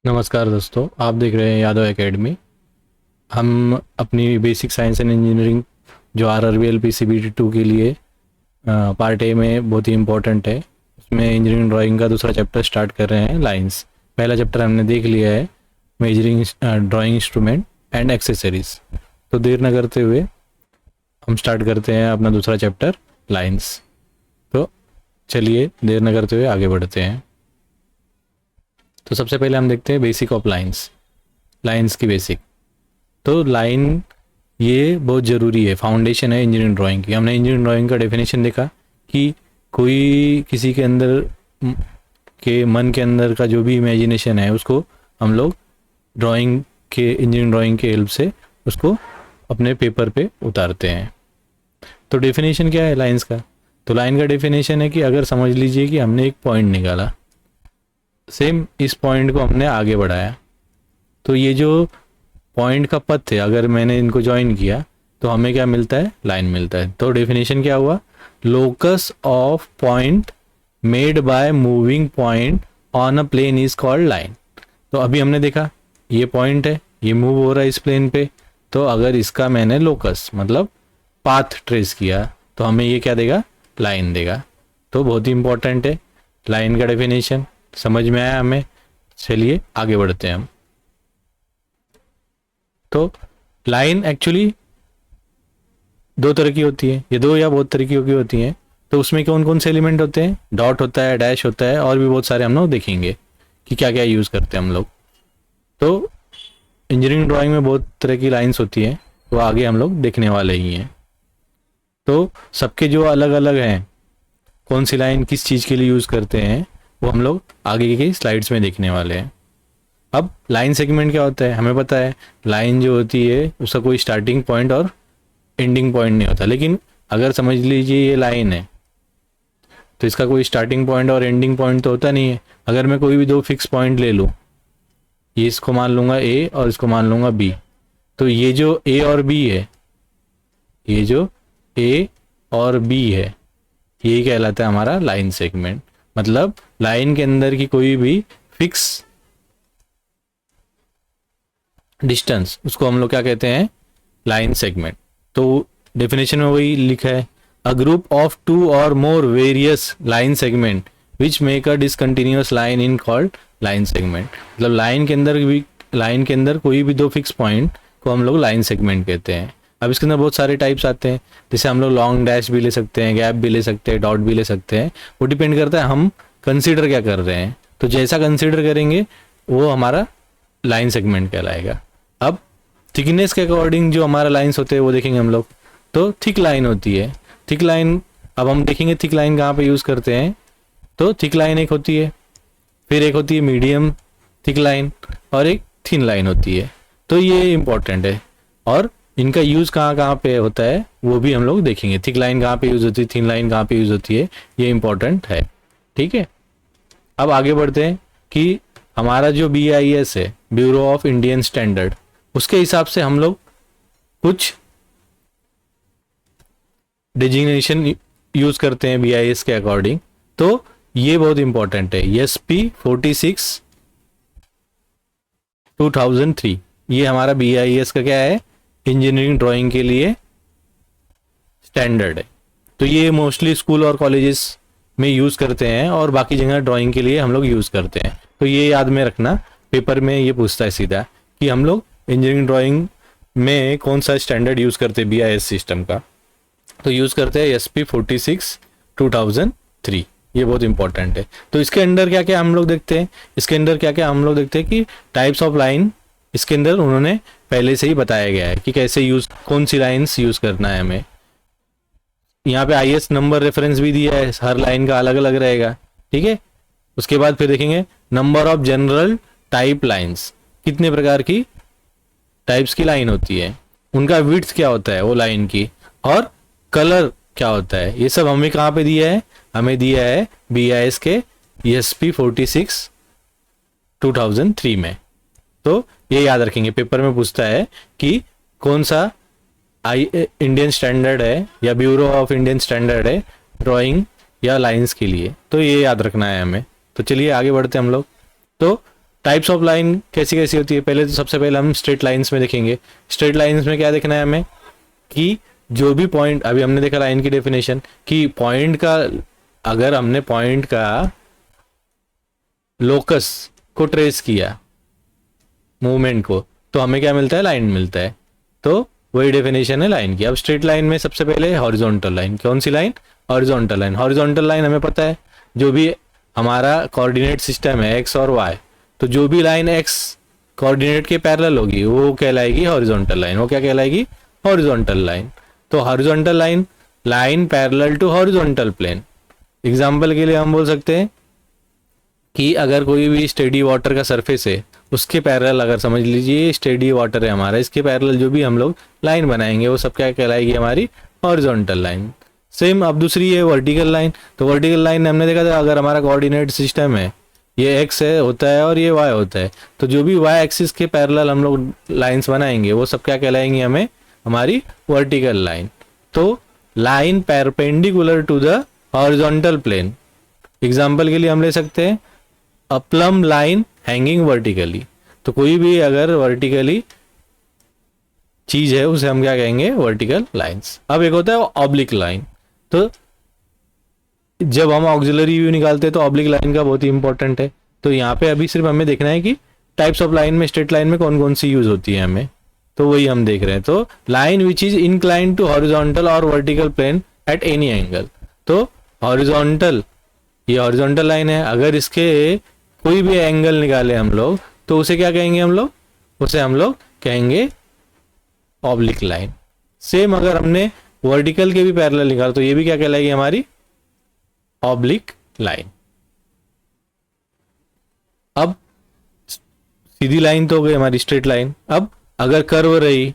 नमस्कार दोस्तों, आप देख रहे हैं यादव एकेडमी। हम अपनी बेसिक साइंस एंड इंजीनियरिंग जो RRBL PCBT 2 के लिए पार्ट ए में बहुत ही इम्पोर्टेंट है, उसमें इंजीनियरिंग ड्राइंग का दूसरा चैप्टर स्टार्ट कर रहे हैं, लाइंस। पहला चैप्टर हमने देख लिया है, measuring drawing instrument and accessories. तो देर न करते हुए हम स्टार्ट करते हैं अपना दूसरा चैप्टर, लाइंस। तो चलिए देर न करते हुए आगे बढ़ते हैं। तो सबसे पहले हम देखते हैं बेसिक ऑफ लाइंस, लाइंस की बेसिक। तो लाइन ये बहुत ज़रूरी है, फाउंडेशन है इंजीनियरिंग ड्राइंग की। हमने इंजीनियरिंग ड्राइंग का डेफिनेशन देखा कि कोई किसी के अंदर के मन के अंदर का जो भी इमेजिनेशन है उसको हम लोग ड्राइंग के, इंजीनियरिंग ड्राइंग के हेल्प से उसको अपने पेपर पे उतारते हैं। तो डेफिनेशन क्या है लाइंस का? तो लाइन का डेफिनेशन है कि अगर समझ लीजिए कि हमने एक पॉइंट निकाला, सेम इस पॉइंट को हमने आगे बढ़ाया, तो ये जो पॉइंट का पथ है, अगर मैंने इनको ज्वाइन किया तो हमें क्या मिलता है? लाइन मिलता है। तो डेफिनेशन क्या हुआ? Locus of point made by moving point on a plane is called line. तो अभी हमने देखा ये पॉइंट है, ये मूव हो रहा है इस प्लेन पे, तो अगर इसका मैंने लोकस मतलब पाथ ट्रेस किया तो हमें ये क्या देगा? लाइन देगा। तो बहुत ही इंपॉर्टेंट है लाइन का डेफिनेशन। समझ में आया हमें? चलिए आगे बढ़ते हैं हम। तो लाइन एक्चुअली दो तरह की होती है, ये दो या बहुत तरीके की होती हैं। तो उसमें कौन कौन से एलिमेंट होते हैं? डॉट होता है, डैश होता है, और भी बहुत सारे हम लोग देखेंगे कि क्या क्या यूज़ करते हैं हम लोग। तो इंजीनियरिंग ड्राइंग में बहुत तरह की लाइंस होती हैं, वो आगे हम लोग देखने वाले ही हैं। तो सबके जो अलग अलग हैं, कौन सी लाइन किस चीज़ के लिए यूज़ करते हैं, वो हम लोग आगे की स्लाइड्स में देखने वाले हैं। अब लाइन सेगमेंट क्या होता है? हमें पता है लाइन जो होती है उसका कोई स्टार्टिंग पॉइंट और एंडिंग पॉइंट नहीं होता। लेकिन अगर समझ लीजिए ये लाइन है तो इसका कोई स्टार्टिंग पॉइंट और एंडिंग पॉइंट तो होता नहीं है। अगर मैं कोई भी दो फिक्स पॉइंट ले लूँ, ये इसको मान लूँगा ए और इसको मान लूँगा बी, तो ये जो ए और बी है, ये जो ए और बी है, ये कहलाता है हमारा लाइन सेगमेंट। मतलब लाइन के अंदर की कोई भी फिक्स डिस्टेंस, उसको हम लोग क्या कहते हैं? Line segment. तो डेफिनेशन में वही लिखा है, a group of two or more various line segment which make a discontinuous line in called line segment. मतलब लाइन के अंदर कोई भी दो फिक्स पॉइंट को हम लोग लाइन सेगमेंट कहते हैं। अब इसके अंदर बहुत सारे टाइप्स आते हैं, जैसे हम लोग लॉन्ग डैश भी ले सकते हैं, गैप भी ले सकते हैं, डॉट भी ले सकते हैं। वो डिपेंड करता है हम कंसीडर क्या कर रहे हैं। तो जैसा कंसीडर करेंगे वो हमारा लाइन सेगमेंट कहलाएगा। अब थिकनेस के अकॉर्डिंग जो हमारा लाइंस होते हैं वो देखेंगे हम लोग। तो थिक लाइन होती है, थिक लाइन। अब हम देखेंगे थिक लाइन कहाँ पे यूज़ करते हैं। तो थिक लाइन एक होती है, फिर एक होती है मीडियम थिक लाइन, और एक थिन लाइन होती है। तो ये इंपॉर्टेंट है, और इनका यूज़ कहाँ कहाँ पे होता है वो भी हम लोग देखेंगे। थिक लाइन कहाँ पे यूज़ होती है, थिन लाइन कहाँ पे यूज़ होती है, ये इंपॉर्टेंट है। ठीक है, अब आगे बढ़ते हैं कि हमारा जो BIS है, ब्यूरो ऑफ इंडियन स्टैंडर्ड, उसके हिसाब से हम लोग कुछ डिजिग्नेशन यूज करते हैं BIS के अकॉर्डिंग। तो ये बहुत इंपॉर्टेंट है, SP46 2003, ये हमारा BIS का क्या है? इंजीनियरिंग ड्राइंग के लिए स्टैंडर्ड है। तो ये मोस्टली स्कूल और कॉलेजेस में यूज करते हैं, और बाकी जगह ड्राइंग के लिए हम लोग यूज करते हैं। तो ये याद में रखना, पेपर में ये पूछता है सीधा कि हम लोग इंजीनियरिंग ड्राइंग में कौन सा स्टैंडर्ड यूज करते हैं BIS सिस्टम का। तो यूज करते हैं SP46 2003, ये बहुत इंपॉर्टेंट है। तो इसके अंदर क्या क्या हम लोग देखते हैं, इसके अंदर क्या क्या हम लोग देखते हैं कि टाइप्स ऑफ लाइन इसके अंदर उन्होंने पहले से ही बताया गया है कि कैसे यूज, कौन सी लाइन्स यूज करना है हमें। यहाँ पे IS नंबर रेफरेंस भी दिया है, हर लाइन का अलग अलग रहेगा। ठीक है, उसके बाद फिर देखेंगे number of general type lines, कितने प्रकार की टाइप्स की लाइन होती है, उनका विड्थ क्या होता है वो लाइन की, और कलर क्या होता है। ये सब हमें कहाँ पे दिया है? हमें दिया है BIS के SP46 2003 में। तो ये याद रखेंगे, पेपर में पूछता है कि कौन सा इंडियन स्टैंडर्ड है या ब्यूरो ऑफ इंडियन स्टैंडर्ड है ड्राइंग या लाइंस के लिए। तो ये याद रखना है हमें। तो चलिए आगे बढ़ते हैं हम लोग। तो टाइप्स ऑफ लाइन कैसी कैसी होती है, पहले तो सबसे पहले हम स्ट्रेट लाइंस में देखेंगे। स्ट्रेट लाइंस में क्या देखना है हमें कि जो भी पॉइंट, अभी हमने देखा लाइन की डेफिनेशन कि पॉइंट का, अगर हमने पॉइंट का लोकस को ट्रेस किया मूवमेंट को, तो हमें क्या मिलता है, लाइन मिलता है। तो वही डेफिनेशन है लाइन की। अब स्ट्रेट लाइन में सबसे पहले हॉरिजॉन्टल लाइन, कौन सी line, horizontal line. Horizontal line हमें पता है जो भी हमारा कोऑर्डिनेट सिस्टम है एक्स और वाई, तो जो भी लाइन एक्स कोऑर्डिनेट के पैरेलल होगी वो कहलाएगी हॉरिजॉन्टल लाइन। वो क्या कहलाएगी, हॉरिजॉन्टल लाइन। तो horizontal line, line parallel to horizontal plane. Example के लिए हम बोल सकते हैं कि अगर कोई भी स्टेडी वाटर का सरफेस है, उसके पैरेलल, अगर समझ लीजिए स्टेडी वाटर है हमारा, इसके पैरेलल जो भी हम लोग लाइन बनाएंगे वो सब क्या कहलाएगी, हमारी हॉरिजॉन्टल लाइन। सेम अब दूसरी है वर्टिकल लाइन। तो वर्टिकल लाइन हमने देखा था, अगर हमारा कोऑर्डिनेट सिस्टम है, ये एक्स है होता है और ये वाई होता है, तो जो भी वाई एक्सिस के पैरेलल हम लोग लाइंस बनाएंगे वो सब क्या कहलाएंगे हमें, हमारी वर्टिकल लाइन। तो line perpendicular to the horizontal plane. Example के लिए हम ले सकते हैं a plumb line hanging vertically. तो कोई भी अगर वर्टिकली चीज है उसे हम क्या कहेंगे, वर्टिकल लाइंस। अब एक होता है ऑब्लिक लाइन। तो जब हम ऑक्सिलरी व्यू निकालते हैं तो ऑब्लिक लाइन का बहुत ही इंपॉर्टेंट है। तो यहाँ पे अभी सिर्फ हमें देखना है कि टाइप्स ऑफ लाइन में स्ट्रेट लाइन में कौन कौन सी यूज होती है हमें, तो वही हम देख रहे हैं। तो line which is incline to horizontal or vertical plane at any angle. तो हॉरिजॉन्टल, ये हॉरिजॉन्टल लाइन है, अगर इसके कोई भी एंगल निकाले हम लोग तो उसे क्या कहेंगे हम लोग, उसे हम लोग कहेंगे ऑब्लिक लाइन। सेम अगर हमने वर्टिकल के भी पैरेलल निकाला तो ये भी क्या कहलाएगी, हमारी ऑब्लिक लाइन। अब सीधी लाइन तो हो गई हमारी स्ट्रेट लाइन। अब अगर कर्व रही,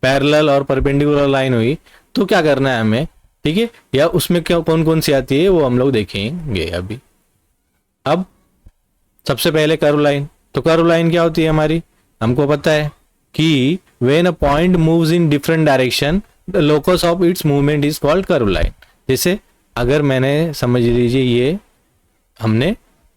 पैरेलल और परपेंडिकुलर लाइन हुई, तो क्या करना है हमें, ठीक है, या उसमें क्या कौन कौन सी आती है वो हम लोग देखेंगे अभी। अब सबसे पहले कर्व लाइन। तो कर्व लाइन क्या होती है हमारी, हमको पता है कि when a point moves in different direction the locus of its movement is called curve line. जैसे अगर मैंने, समझ लीजिए ये हमने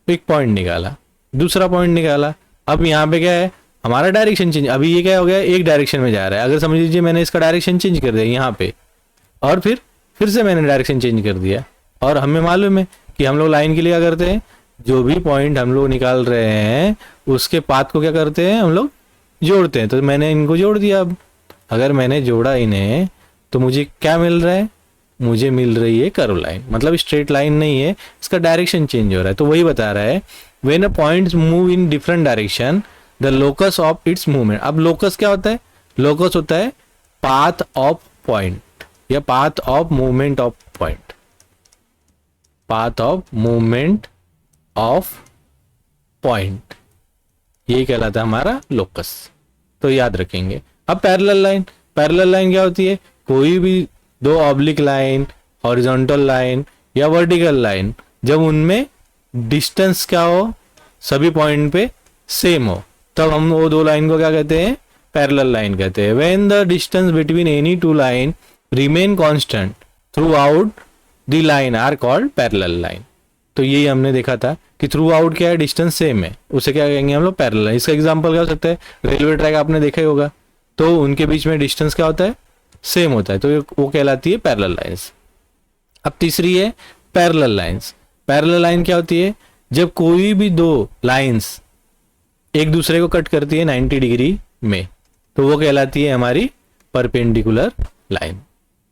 एक पॉइंट निकाला, दूसरा पॉइंट निकाला, अब यहाँ पे क्या है, हमारा डायरेक्शन चेंज। अभी ये क्या हो गया, एक डायरेक्शन में जा रहा है। अगर समझ लीजिए मैंने इसका डायरेक्शन चेंज कर दिया यहाँ पे, और फिर से मैंने डायरेक्शन चेंज कर दिया, और हमें मालूम है कि हम लोग लाइन के लिए क्या करते हैं, जो भी पॉइंट हम लोग निकाल रहे हैं उसके पाथ को क्या करते हैं, हम लोग जोड़ते हैं। तो मैंने इनको जोड़ दिया। अब अगर मैंने जोड़ा इन्हें तो मुझे क्या मिल रहा है, मुझे मिल रही है कर्व लाइन। मतलब स्ट्रेट लाइन नहीं है, इसका डायरेक्शन चेंज हो रहा है। तो वही बता रहा है when a points move in different direction the locus of its movement. अब लोकस क्या होता है, लोकस होता है पाथ ऑफ पॉइंट या path of movement of point, path of movement of point, यही कहलाता है हमारा लोकस। तो याद रखेंगे। अब पैरेलल लाइन, पैरेलल लाइन क्या होती है, कोई भी दो ऑब्लिक लाइन, हॉरिजॉन्टल लाइन या वर्टिकल लाइन, जब उनमें डिस्टेंस क्या हो, सभी पॉइंट पे सेम हो, तब हम वो दो लाइन को क्या कहते हैं, पैरेलल लाइन कहते हैं। When the distance between any two line remain constant throughout the line are called parallel line. तो यही हमने देखा था कि थ्रू आउट क्या है, डिस्टेंस सेम है, उसे क्या कहेंगे हम लोग, पैरेलल लाइन। इसका एग्जांपल क्या हो सकता है, रेलवे ट्रैक आपने देखा ही होगा, तो उनके बीच में डिस्टेंस क्या होता है, सेम होता है, तो वो कहलाती है पैरेलल लाइंस। अब तीसरी है पैरेलल लाइंस। पैरेलल लाइन क्या होती है, जब कोई भी दो लाइंस एक दूसरे को कट करती है 90 डिग्री में, तो वो कहलाती है हमारी परपेंडिकुलर लाइन।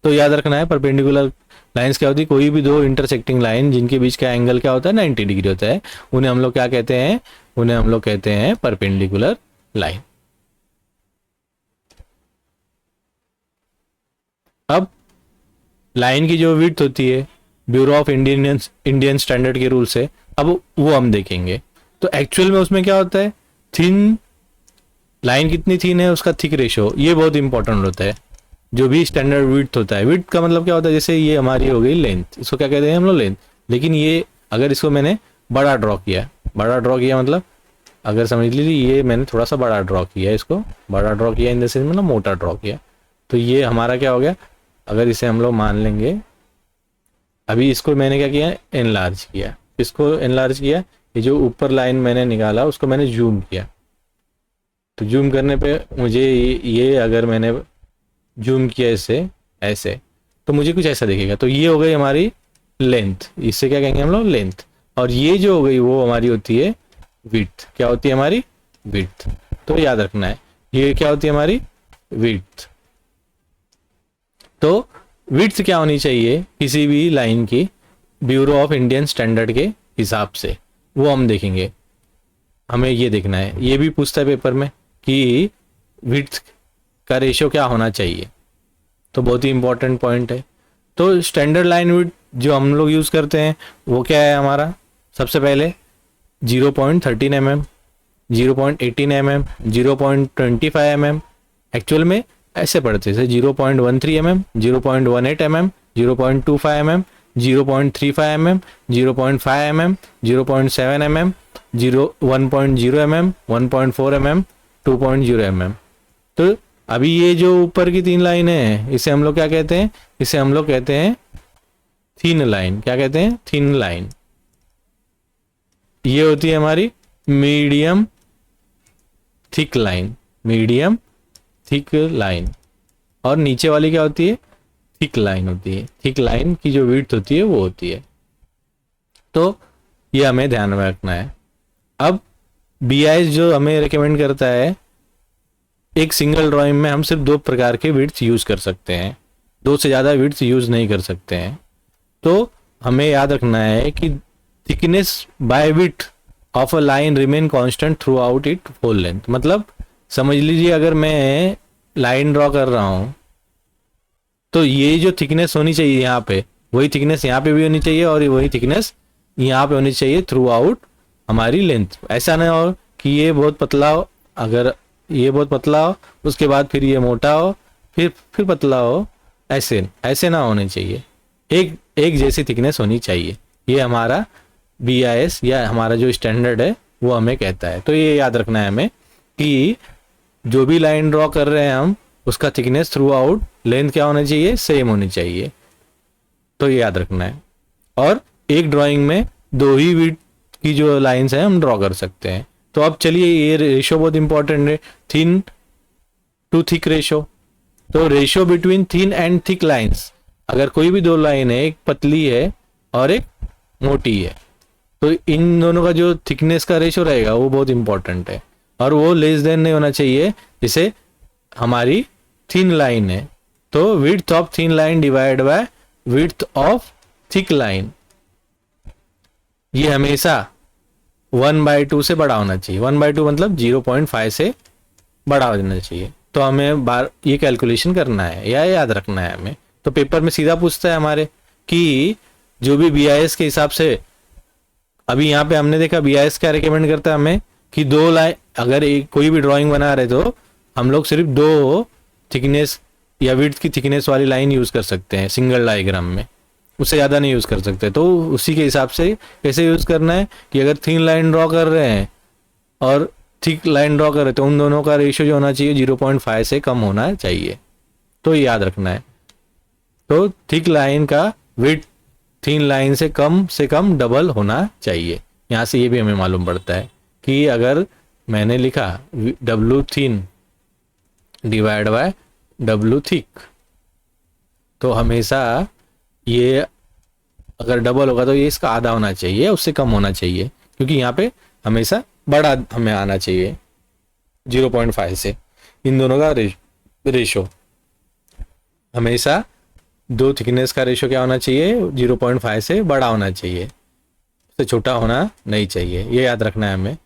तो याद रखना है परपेंडिकुलर लाइंस क्या होती है, कोई भी दो इंटरसेक्टिंग लाइन जिनके बीच का एंगल क्या होता है, 90 डिग्री होता है, उन्हें हम लोग क्या कहते हैं, उन्हें हम लोग कहते हैं परपेंडिकुलर लाइन। अब लाइन की जो विड्थ होती है ब्यूरो ऑफ इंडियन स्टैंडर्ड के रूल से, अब वो हम देखेंगे। तो एक्चुअल में उसमें क्या होता है, थिन लाइन कितनी थिन है उसका थिक रेशो, ये बहुत इंपॉर्टेंट होता है। जो भी स्टैंडर्ड विड्थ होता है, विड्थ का मतलब क्या होता है, जैसे ये हमारी हो गई लेंथ, इसको क्या कहते हैं हम लोग, लेंथ। लेकिन ये अगर इसको मैंने बड़ा ड्रॉ किया, बड़ा ड्रॉ किया मतलब अगर समझ लीजिए ये मैंने थोड़ा सा बड़ा ड्रॉ किया, इसको बड़ा ड्रॉ किया इन द सेंस मतलब मोटा ड्रॉ किया, तो ये हमारा क्या हो गया, अगर इसे हम लोग मान लेंगे, अभी इसको मैंने क्या किया, एनलार्ज किया, इसको एनलार्ज किया, ये जो ऊपर लाइन मैंने निकाला उसको मैंने जूम किया, तो जूम करने पे मुझे ये अगर मैंने जूम किया इसे ऐसे, तो मुझे कुछ ऐसा दिखेगा। तो ये हो गई हमारी लेंथ, इससे क्या कहेंगे हम लोग, लेंथ। और ये जो हो गई वो हमारी होती है विड्थ। क्या होती है हमारी, विड्थ। तो याद रखना है, ये क्या होती है हमारी विड्थ। तो विड्थ क्या होनी चाहिए किसी भी लाइन की ब्यूरो ऑफ इंडियन स्टैंडर्ड के हिसाब से, वो हम देखेंगे। हमें ये देखना है, ये भी पूछता है पेपर में कि विड्थ का रेशियो क्या होना चाहिए, तो बहुत ही इंपॉर्टेंट पॉइंट है। तो स्टैंडर्ड लाइन विड्थ जो हम लोग यूज़ करते हैं वो क्या है हमारा, सबसे पहले 0.13 mm, 0.18 mm, 0.25 mm। एक्चुअल में ऐसे पढ़ते थे 0.13 mm, 0.18 mm, 0.25 mm, 0.35 mm, 0.5 mm, 0.7 mm, 1.0 mm, 1.4 mm, 2.0 mm। तो अभी ये जो ऊपर की 3 लाइनें हैं इसे हम लोग क्या कहते हैं, इसे हम लोग कहते हैं थिन लाइन। क्या कहते हैं, थिन लाइन। ये होती है हमारी medium thick line, medium thick line. और नीचे वाली क्या होती है, थिक लाइन होती है। थिक लाइन की जो विड्थ होती है वो होती है। तो ये हमें ध्यान में रखना है। अब BIS जो हमें रिकमेंड करता है, एक सिंगल ड्राइंग में हम सिर्फ 2 प्रकार के विड्थ यूज कर सकते हैं, 2 से ज़्यादा विड्थ यूज नहीं कर सकते हैं। तो हमें याद रखना है कि thickness by width of a line remain constant throughout it whole length. मतलब समझ लीजिए अगर मैं लाइन ड्रॉ कर रहा हूँ तो ये जो थिकनेस होनी चाहिए यहाँ पे, वही थिकनेस यहाँ पे भी होनी चाहिए और वही थिकनेस यहाँ पे होनी चाहिए थ्रू आउट हमारी लेंथ। ऐसा ना हो कि ये बहुत पतला हो, अगर ये बहुत पतला हो उसके बाद फिर ये मोटा हो फिर पतला हो, ऐसे ना होने चाहिए। एक जैसी थिकनेस होनी चाहिए। ये हमारा BIS या हमारा जो स्टैंडर्ड है वो हमें कहता है। तो ये याद रखना है हमें कि जो भी लाइन ड्रॉ कर रहे हैं हम, उसका थिकनेस थ्रू आउट लेंथ क्या होना चाहिए, सेम होनी चाहिए। तो ये याद रखना है। और एक ड्राइंग में 2 ही विड्थ की जो लाइंस हैं हम ड्रॉ कर सकते हैं। तो अब चलिए, ये रेशो बहुत इंपॉर्टेंट है, थिन टू थिक रेशो। तो ratio between thin and thick lines, अगर कोई भी 2 लाइन है, एक पतली है और एक मोटी है, तो इन दोनों का जो थिकनेस का रेशो रहेगा वो बहुत इंपॉर्टेंट है। और वो लेस देन नहीं होना चाहिए। जैसे हमारी थिन लाइन है तो width of thin line divide by width of thick line, ये हमेशा 1/2 से बड़ा होना चाहिए। 1/2 मतलब 0.5 से बड़ा होना चाहिए। तो हमें बार ये कैलकुलेशन करना है या याद रखना है हमें। तो पेपर में सीधा पूछता है हमारे कि जो भी BIS के हिसाब से, अभी यहाँ पे हमने देखा BIS क्या रिकमेंड करता है हमें कि 2 लाइन, अगर कोई भी ड्राइंग बना रहे तो हम लोग सिर्फ 2 थिकनेस या विड्थ की थिकनेस वाली लाइन यूज कर सकते हैं सिंगल डायग्राम में, उससे ज़्यादा नहीं यूज कर सकते। तो उसी के हिसाब से कैसे यूज करना है कि अगर थिन लाइन ड्रॉ कर रहे हैं और थिक लाइन ड्रॉ कर रहे हैं तो उन दोनों का रेशियो जो होना चाहिए 0.5 से कम होना चाहिए। तो याद रखना है। तो थिक लाइन का विड्थ थिन लाइन से कम डबल होना चाहिए। यहाँ से ये भी हमें मालूम पड़ता है कि अगर मैंने लिखा W thin divide by W thick, तो हमेशा ये अगर डबल होगा तो ये इसका आधा होना चाहिए, उससे कम होना चाहिए, क्योंकि यहाँ पे हमेशा बड़ा हमें आना चाहिए 0.5 से। इन दोनों का रेशो हमेशा 2 थिकनेस का रेशो क्या होना चाहिए, 0.5 से बड़ा होना चाहिए, उससे छोटा होना नहीं चाहिए। ये याद रखना है हमें।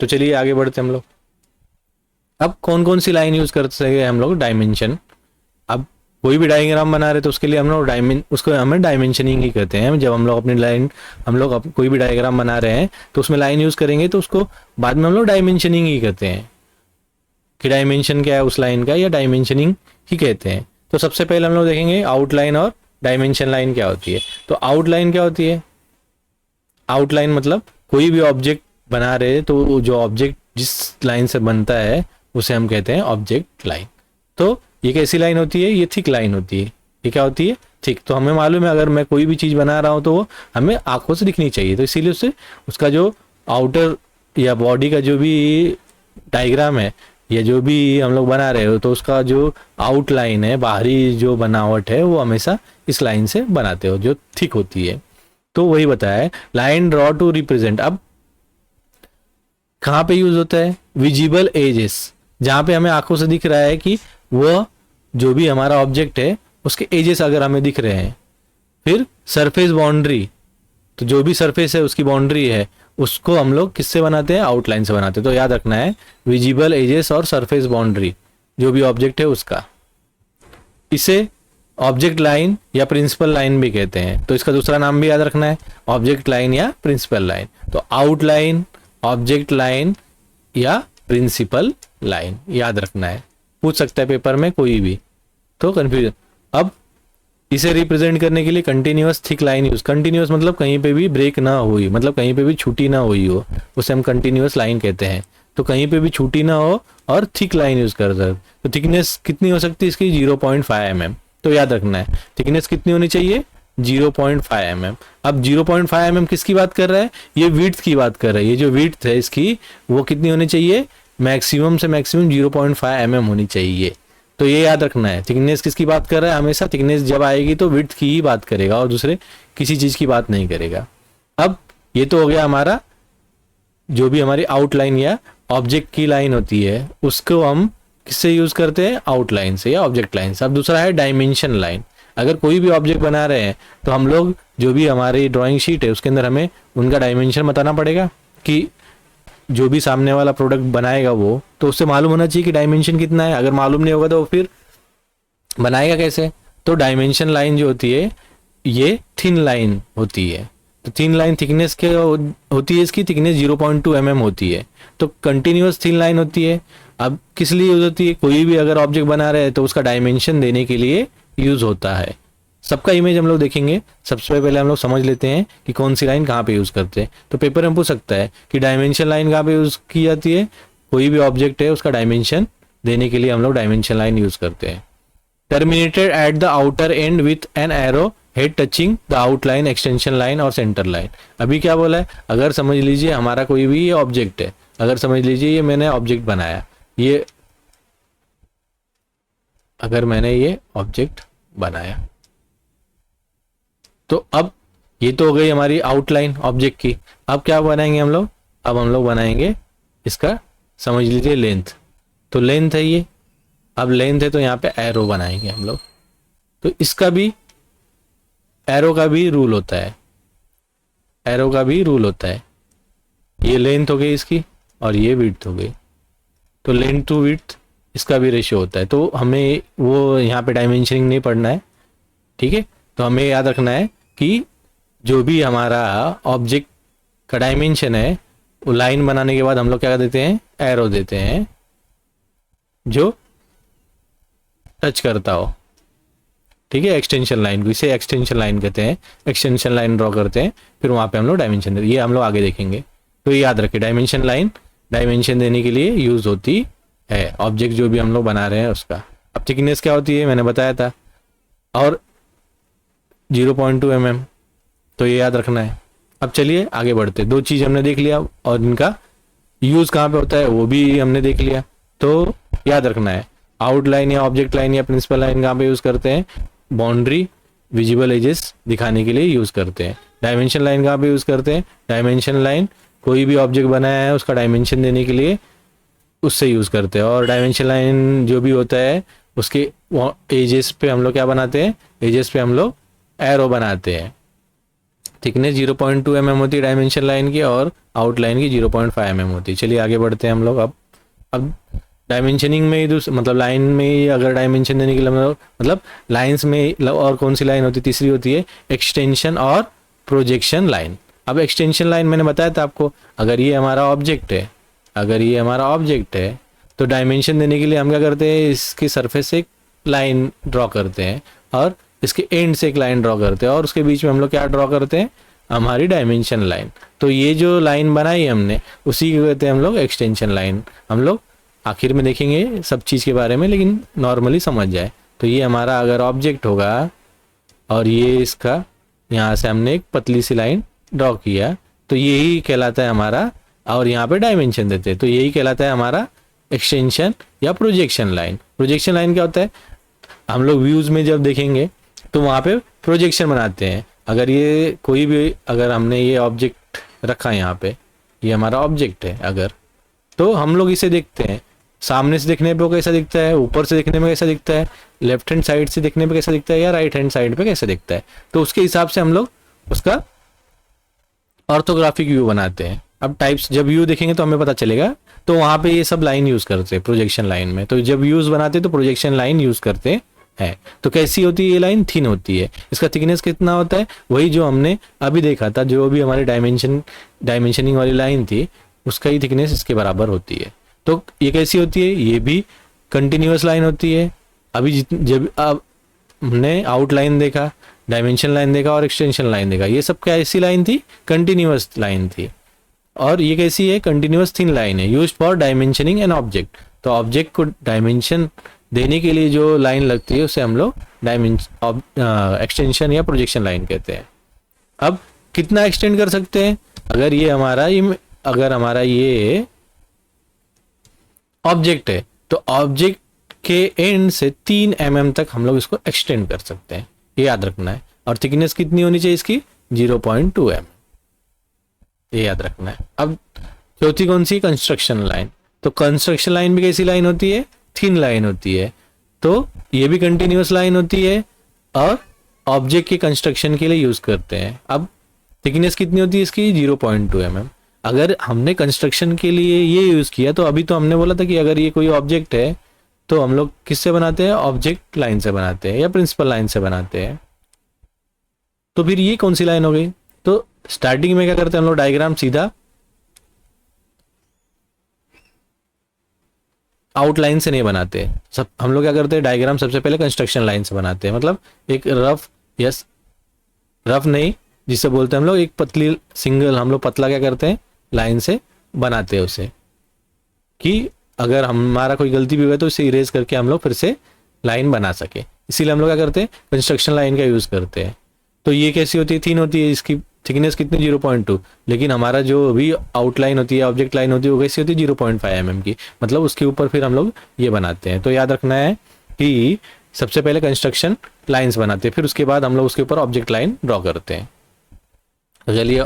तो चलिए आगे बढ़ते हम लोग। अब कौन कौन सी लाइन यूज कर सकते हैं हम लोग, डायमेंशन। अब कोई भी डायग्राम बना रहे तो उसके लिए हम लोग उसको हमें डायमेंशनिंग ही कहते हैं। जब हम लोग अपनी लाइन, हम लोग कोई भी डायग्राम बना रहे हैं तो उसमें लाइन यूज करेंगे तो उसको बाद में हम लोग डायमेंशनिंग ही कहते हैं कि डायमेंशन क्या है उस लाइन का, या डायमेंशनिंग ही कहते हैं। तो सबसे पहले हम लोग देखेंगे आउटलाइन और डायमेंशन लाइन क्या होती है। तो आउटलाइन क्या होती है, आउटलाइन मतलब कोई भी ऑब्जेक्ट बना रहे तो जो ऑब्जेक्ट जिस लाइन से बनता है उसे हम कहते हैं ऑब्जेक्ट लाइन। तो ये कैसी लाइन होती है, ये थिक लाइन होती है। ये क्या होती है, थिक। तो हमें मालूम है अगर मैं कोई भी चीज़ बना रहा हूँ तो वो हमें आंखों से दिखनी चाहिए, तो इसीलिए उससे उसका जो आउटर या बॉडी का जो भी डायग्राम है या जो भी हम लोग बना रहे हो तो उसका जो आउटलाइन है, बाहरी जो बनावट है, वो हमेशा इस लाइन से बनाते हो जो थिक होती है। तो वही बताया है लाइन ड्रॉ टू रिप्रेजेंट। अब कहाँ पे यूज होता है? विजिबल एजेस, जहाँ पे हमें आंखों से दिख रहा है कि वो जो भी हमारा ऑब्जेक्ट है उसके एजेस अगर हमें दिख रहे हैं। फिर सरफेस बाउंड्री, तो जो भी सरफेस है उसकी बाउंड्री है उसको हम लोग किससे बनाते हैं? आउटलाइन से बनाते हैं। तो याद रखना है विजिबल एजेस और सरफेस बाउंड्री जो भी ऑब्जेक्ट है उसका। इसे ऑब्जेक्ट लाइन या प्रिंसिपल लाइन भी कहते हैं। तो इसका दूसरा नाम भी याद रखना है, ऑब्जेक्ट लाइन या प्रिंसिपल लाइन। तो आउटलाइन, ऑब्जेक्ट लाइन या प्रिंसिपल लाइन याद रखना है, पूछ सकता है पेपर में कोई भी, तो कंफ्यूजन। अब इसे रिप्रेजेंट करने के लिए continuous thick line use, continuous मतलब कहीं पे भी ब्रेक ना हुई, मतलब कहीं पे भी छुट्टी ना हुई हो, उसे हम कंटिन्यूअस लाइन कहते हैं। तो कहीं पे भी छुट्टी ना हो और थिक लाइन यूज कर सकते। तो थिकनेस कितनी हो सकती है इसकी? 0.5 mm। तो याद रखना है थिकनेस कितनी होनी चाहिए? 0.5 mm। अब 0.5 mm किसकी बात कर रहा है? ये विड्थ की बात कर रहा है। ये जो विड्थ है इसकी वो कितनी होनी चाहिए? मैक्सिमम से मैक्सिमम 0.5 mm होनी चाहिए। तो ये याद रखना है थिकनेस किसकी बात कर रहा है? हमेशा थिकनेस जब आएगी तो विड्थ की ही बात करेगा और दूसरे किसी चीज की बात नहीं करेगा। अब ये तो हो गया हमारा जो भी हमारी आउटलाइन या ऑब्जेक्ट की लाइन होती है उसको हम किससे यूज करते हैं? आउटलाइन से या ऑब्जेक्ट लाइन से। अब दूसरा है डायमेंशन लाइन। अगर कोई भी ऑब्जेक्ट बना रहे हैं तो हम लोग जो भी हमारी ड्राइंग शीट है उसके अंदर हमें उनका डायमेंशन बताना पड़ेगा कि जो भी सामने वाला प्रोडक्ट बनाएगा वो, तो उससे मालूम होना चाहिए कि डायमेंशन कितना है। अगर मालूम नहीं होगा तो फिर बनाएगा कैसे? तो डायमेंशन लाइन जो होती है ये थिन लाइन होती है। तो थिन लाइन थिकनेस के होती है, इसकी थिकनेस 0.2 mm होती है। तो कंटिन्यूअस थिन लाइन होती है। अब किस लिए यूज होती है? कोई भी अगर ऑब्जेक्ट बना रहे हैं तो उसका डायमेंशन देने के लिए यूज होता है। सबका इमेज हम लोग देखेंगे। सबसे पहले हम लोग समझ लेते हैं कि कौन सी लाइन कहाँ पे यूज करते हैं। तो पेपर में पूछ सकता है कि डायमेंशन लाइन कहाँ पे यूज की जाती है? कोई भी ऑब्जेक्ट है उसका डायमेंशन देने के लिए हम लोग डायमेंशन लाइन यूज करते हैं। Terminated at the outer and with an arrow head touching the outline, extension line और सेंटर लाइन। अभी क्या बोला है? अगर समझ लीजिए हमारा कोई भी ये ऑब्जेक्ट है, अगर समझ लीजिए ये मैंने ऑब्जेक्ट बनाया, ये अगर मैंने ये ऑब्जेक्ट बनाया तो अब ये तो हो गई हमारी आउटलाइन ऑब्जेक्ट की। अब क्या बनाएंगे हम लोग? अब हम लोग बनाएंगे इसका, समझ लीजिए लेंथ। तो लेंथ है ये, अब लेंथ है तो यहाँ पे एरो बनाएंगे हम लोग। तो इसका भी एरो का भी रूल होता है, एरो का भी रूल होता है। ये लेंथ हो गई इसकी और ये विड्थ हो गई, तो लेंथ टू विड्थ इसका भी रेशियो होता है। तो हमें वो यहाँ पे डायमेंशनिंग नहीं पढ़ना है, ठीक है। तो हमें याद रखना है कि जो भी हमारा ऑब्जेक्ट का डायमेंशन है वो लाइन बनाने के बाद हम लोग क्या देते हैं? एरो देते हैं जो टच करता हो, ठीक है। एक्सटेंशन लाइन को, इसे एक्सटेंशन लाइन कहते हैं। एक्सटेंशन लाइन ड्रॉ करते हैं, फिर वहाँ पे हम लोग डायमेंशन देते हैं। ये हम लोग आगे देखेंगे। तो ये याद रखें डायमेंशन लाइन डायमेंशन देने के लिए यूज होती है ऑब्जेक्ट जो भी हम लोग बना रहे हैं उसका। अब थिकनेस क्या होती है मैंने बताया था, और 0.2 mm, तो ये याद रखना है। अब चलिए आगे बढ़ते। दो चीज हमने देख लिया और इनका यूज कहाँ पे होता है वो भी हमने देख लिया। तो याद रखना है आउटलाइन या ऑब्जेक्ट लाइन या प्रिंसिपल लाइन कहाँ पे यूज करते हैं? बाउंड्री, विजिबल एजेस दिखाने के लिए यूज करते हैं। डायमेंशन लाइन कहाँ पे यूज करते हैं? डायमेंशन लाइन कोई भी ऑब्जेक्ट बनाया है उसका डायमेंशन देने के लिए उससे यूज करते हैं। और डायमेंशन लाइन जो भी होता है उसके एजेस पे हम लोग क्या बनाते हैं? एजेस पे हम लोग एरो बनाते हैं। थिकनेस 0.2 mm होती है डायमेंशन लाइन की और आउटलाइन की 0.5 mm होती है। चलिए आगे बढ़ते हैं हम लोग। अब डायमेंशनिंग में ही मतलब लाइन में ही अगर डायमेंशन देने के लिए मतलब लाइंस में और कौन सी लाइन होती है? तीसरी होती है एक्सटेंशन और प्रोजेक्शन लाइन। अब एक्सटेंशन लाइन मैंने बताया था आपको, अगर ये हमारा ऑब्जेक्ट है, अगर ये हमारा ऑब्जेक्ट है तो डायमेंशन देने के लिए हम क्या करते हैं? इसकी सरफेस से एक लाइन ड्रॉ करते हैं और इसके एंड से एक लाइन ड्रॉ करते हैं और उसके बीच में हम लोग क्या ड्रॉ करते हैं? हमारी डायमेंशन लाइन। तो ये जो लाइन बनाई हमने उसी को कहते हैं हम लोग एक्सटेंशन लाइन। हम लोग आखिर में देखेंगे सब चीज़ के बारे में, लेकिन नॉर्मली समझ जाए। तो ये हमारा अगर ऑब्जेक्ट होगा और ये इसका यहाँ से हमने एक पतली सी लाइन ड्रॉ किया, तो यही कहलाता है हमारा, और यहाँ पे डायमेंशन देते हैं, तो यही कहलाता है हमारा एक्सटेंशन या प्रोजेक्शन लाइन। प्रोजेक्शन लाइन क्या होता है, हम लोग व्यूज़ में जब देखेंगे तो वहाँ पे प्रोजेक्शन बनाते हैं। अगर ये कोई भी, अगर हमने ये ऑब्जेक्ट रखा है यहाँ पे, ये हमारा ऑब्जेक्ट है अगर, तो हम लोग इसे देखते हैं, सामने से देखने पे वो कैसा दिखता है, ऊपर से देखने में कैसा दिखता है, लेफ्ट हैंड साइड से देखने पे कैसा दिखता है, या राइट हैंड साइड पे कैसा दिखता है, तो उसके हिसाब से हम लोग उसका ऑर्थोग्राफिक व्यू बनाते हैं। अब टाइप्स जब व्यू देखेंगे तो हमें पता चलेगा, तो वहाँ पे ये सब लाइन यूज़ करते हैं प्रोजेक्शन लाइन में। तो जब व्यूज़ बनाते हैं तो प्रोजेक्शन लाइन यूज़ करते हैं। तो कैसी होती है ये लाइन, थिन होती है। इसका थिकनेस कितना होता है, वही जो हमने अभी देखा था, जो भी हमारी डायमेंशनिंग वाली लाइन थी, उसका ही थिकनेस इसके बराबर होती है। तो ये कैसी होती है, ये भी कंटिन्यूअस लाइन होती है। अभी जब अब हमने आउटलाइन देखा, डायमेंशन लाइन देखा और एक्सटेंशन लाइन देखा, ये सब क्या ऐसी लाइन थी, कंटिन्यूअस लाइन थी। और ये कैसी है, कंटिन्यूअस थिन लाइन है, used for dimensioning N object. तो ऑब्जेक्ट को डायमेंशन देने के लिए जो लाइन लगती है उसे हम लोग एक्सटेंशन या प्रोजेक्शन लाइन कहते हैं। अब कितना एक्सटेंड कर सकते हैं, अगर हमारा ये ऑब्जेक्ट है, तो ऑब्जेक्ट के एंड से 3 mm तक हम लोग इसको एक्सटेंड कर सकते हैं, ये याद रखना है। और थिकनेस कितनी होनी चाहिए इसकी, 0.2 mm, ये याद रखना है। अब चौथी कौन सी, कंस्ट्रक्शन लाइन। तो कंस्ट्रक्शन लाइन भी कैसी लाइन होती है, थिन लाइन होती है। तो ये भी कंटिन्यूअस लाइन होती है और ऑब्जेक्ट के कंस्ट्रक्शन के लिए यूज करते हैं। अब थिकनेस कितनी होती है इसकी, 0.2 mm। अगर हमने कंस्ट्रक्शन के लिए ये यूज किया, तो अभी तो हमने बोला था कि अगर ये कोई ऑब्जेक्ट है तो हम लोग किससे बनाते हैं, ऑब्जेक्ट लाइन से बनाते हैं या प्रिंसिपल लाइन से बनाते हैं। तो फिर ये कौन सी लाइन हो गई, तो स्टार्टिंग में क्या करते हैं हम लोग, डायग्राम सीधा आउटलाइन से नहीं बनाते। सब हम लोग क्या करते हैं, डायग्राम सबसे पहले कंस्ट्रक्शन लाइन से बनाते हैं। मतलब एक रफ नहीं, जिसे बोलते हैं हम लोग एक पतली सिंगल, हम लोग पतला क्या करते हैं, लाइन से बनाते हैं उसे, कि अगर हमारा कोई गलती भी हुआ तो उसे इरेज करके हम लोग फिर से लाइन बना सके। इसीलिए हम लोग क्या करते हैं, कंस्ट्रक्शन लाइन का यूज करते हैं। तो ये कैसी होती है, थिन होती है, इसकी थिकनेस कितनी, 0.2। लेकिन हमारा जो भी आउटलाइन होती है, ऑब्जेक्ट लाइन होती है, वो कैसी होती है, 0.5 mm की। मतलब उसके ऊपर फिर हम लोग ये बनाते हैं। तो याद रखना है कि सबसे पहले कंस्ट्रक्शन लाइन्स बनाते हैं, फिर उसके बाद हम लोग उसके ऊपर ऑब्जेक्ट लाइन ड्रॉ करते हैं। तो चलिए,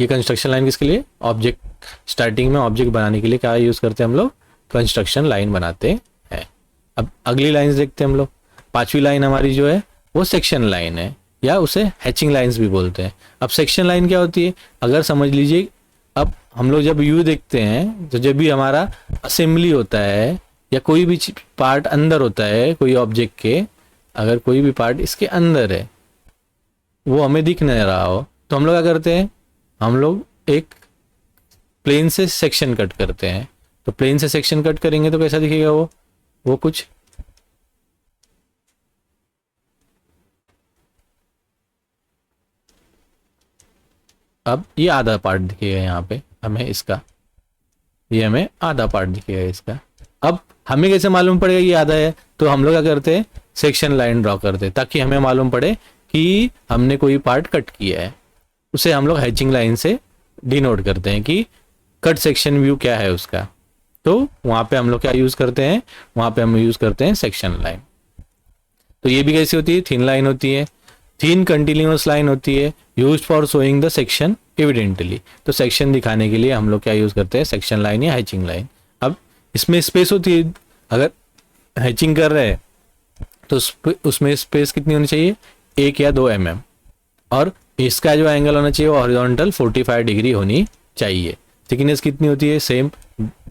ये कंस्ट्रक्शन लाइन किसके लिए, ऑब्जेक्ट, स्टार्टिंग में ऑब्जेक्ट बनाने के लिए क्या यूज़ करते हैं हम लोग, कंस्ट्रक्शन लाइन बनाते हैं। अब अगली लाइन्स देखते हैं हम लोग। 5वीं लाइन हमारी जो है वो सेक्शन लाइन है, या उसे हैचिंग लाइंस भी बोलते हैं। अब सेक्शन लाइन क्या होती है, अगर समझ लीजिए, अब हम लोग जब व्यू देखते हैं, तो जब भी हमारा असेंबली होता है या कोई भी पार्ट अंदर होता है कोई ऑब्जेक्ट के, अगर कोई भी पार्ट इसके अंदर है, वो हमें दिख नहीं रहा हो, तो हम लोग क्या करते हैं, हम लोग एक प्लेन से सेक्शन कट करते हैं। तो प्लेन से सेक्शन कट करेंगे तो कैसा दिखेगा वो कुछ अब ये आधा पार्ट दिखेगा यहाँ पे हमें इसका, ये हमें आधा पार्ट दिखेगा इसका। अब हमें कैसे मालूम पड़ेगा ये आधा है, तो हम लोग क्या करते हैं, सेक्शन लाइन ड्रॉ करते हैं, ताकि हमें मालूम पड़े कि हमने कोई पार्ट कट किया है। उसे हम लोग हैचिंग लाइन से डिनोट करते हैं कि कट सेक्शन व्यू क्या है उसका। तो वहाँ पे हम लोग क्या यूज़ करते हैं, वहाँ पे हम यूज़ करते हैं सेक्शन लाइन। तो ये भी कैसी होती है, थिन लाइन होती है, थिन कंटिन्यूअस लाइन होती है, used for showing the section evidently. तो सेक्शन दिखाने के लिए हम लोग क्या यूज़ करते हैं, सेक्शन लाइन या हैचिंग लाइन। अब इसमें स्पेस होती है, अगर हैचिंग कर रहे हैं तो उसमें स्पेस कितनी होनी चाहिए, 1 या 2 mm। और इसका जो एंगल होना चाहिए वो हॉरिजॉन्टल 45 डिग्री होनी चाहिए। थिकनेस कितनी होती है, सेम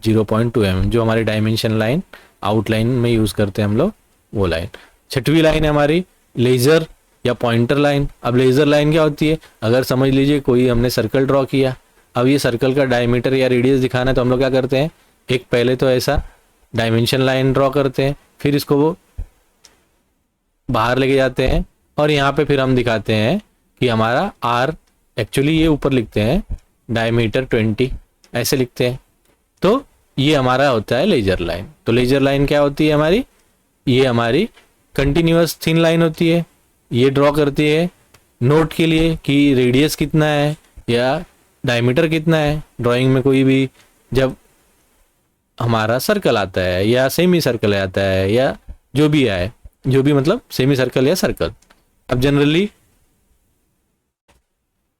0.2 mm, जो हमारी डायमेंशन लाइन आउटलाइन में यूज़ करते हैं हम लोग, वो लाइन। 6वीं लाइन है हमारी लेज़र या पॉइंटर लाइन। अब लेज़र लाइन क्या होती है, अगर समझ लीजिए कोई हमने सर्कल ड्रॉ किया, अब ये सर्कल का डायमीटर या रेडियस दिखाना है, तो हम लोग क्या करते हैं, एक पहले तो ऐसा डायमेंशन लाइन ड्रॉ करते हैं, फिर इसको वो बाहर लेके जाते हैं, और यहाँ पे फिर हम दिखाते हैं कि हमारा आर, एक्चुअली ये ऊपर लिखते हैं डायमीटर 20, ऐसे लिखते हैं। तो ये हमारा होता है लेजर लाइन। तो लेजर लाइन क्या होती है हमारी, ये हमारी कंटिन्यूअस थिन लाइन होती है, ये ड्रॉ करती है नोट के लिए कि रेडियस कितना है या डायमीटर कितना है। ड्राइंग में कोई भी जब हमारा सर्कल आता है या सेमी सर्कल आता है या जो भी आए, जो भी मतलब सेमी सर्कल या सर्कल। अब जनरली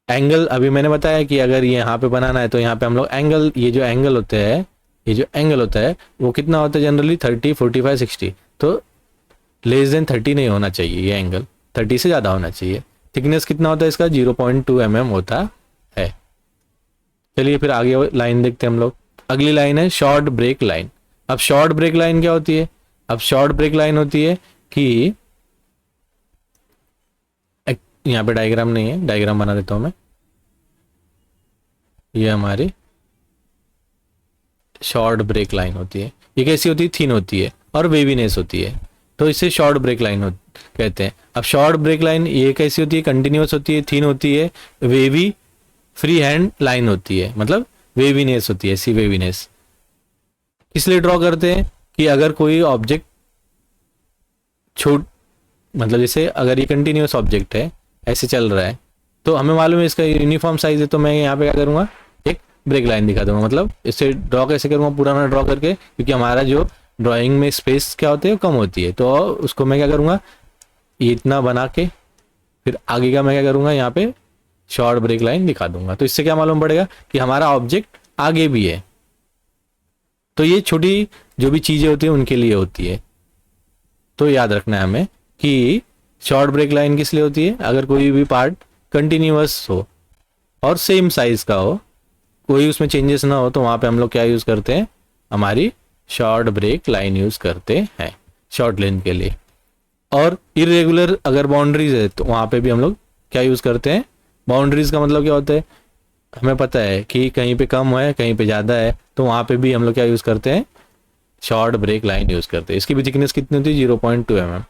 एंगल अभी मैंने बताया कि अगर ये यहाँ पे बनाना है तो यहाँ पे हम लोग एंगल, ये जो एंगल होते हैं, ये जो एंगल होता है वो कितना होता है जनरली 30, 45, 60। तो लेस देन 30 नहीं होना चाहिए, ये एंगल 30 से ज़्यादा होना चाहिए। थिकनेस कितना होता है इसका 0.2 mm होता है। चलिए फिर आगे लाइन देखते हैं हम लोग। अगली लाइन है शॉर्ट ब्रेक लाइन। अब शॉर्ट ब्रेक लाइन क्या होती है? अब शॉर्ट ब्रेक लाइन होती है कि यहाँ पे डायग्राम नहीं है, डायग्राम बना देता हूँ मैं। ये हमारी शॉर्ट ब्रेक लाइन होती है। ये कैसी होती है? थिन होती है और वेवीनेस होती है, तो इसे शॉर्ट ब्रेक लाइन कहते हैं। अब शॉर्ट ब्रेक लाइन ये कैसी होती है? कंटिन्यूअस होती है, थिन होती है, वेवी फ्री हैंड लाइन होती है, मतलब वेवीनेस होती है, ऐसी वेवीनेस। इसलिए ड्रॉ करते हैं कि अगर कोई ऑब्जेक्ट मतलब जैसे अगर ये कंटिन्यूअस ऑब्जेक्ट है, ऐसे चल रहा है, तो हमें मालूम है इसका यूनिफॉर्म साइज है, तो मैं यहाँ पे क्या करूँगा, एक ब्रेक लाइन दिखा दूंगा। मतलब इसे ड्रॉ कैसे करूँगा? पुराना ड्रॉ करके, क्योंकि हमारा जो ड्राइंग में स्पेस क्या होती है वो कम होती है, तो उसको मैं क्या करूँगा, ये इतना बना के फिर आगे का मैं क्या करूँगा, यहाँ पे शॉर्ट ब्रेक लाइन दिखा दूंगा। तो इससे क्या मालूम पड़ेगा कि हमारा ऑब्जेक्ट आगे भी है। तो ये छोटी जो भी चीज़ें होती है उनके लिए होती है, तो याद रखना है हमें कि शॉर्ट ब्रेक लाइन किस लिए होती है? अगर कोई भी पार्ट कंटिन्यूअस हो और सेम साइज का हो, कोई उसमें चेंजेस ना हो, तो वहाँ पे हम लोग क्या यूज़ करते हैं? हमारी शॉर्ट ब्रेक लाइन यूज़ करते हैं शॉर्ट लेंथ के लिए। और इरेगुलर अगर बाउंड्रीज है तो वहाँ पे भी हम लोग क्या यूज़ करते हैं? बाउंड्रीज का मतलब क्या होता है? हमें पता है कि कहीं पे कम है, कहीं पे ज़्यादा है, तो वहाँ पे भी हम लोग क्या यूज़ करते हैं? शॉर्ट ब्रेक लाइन यूज़ करते हैं। इसकी भी थिकनेस कितनी होती है? 0.2 mm।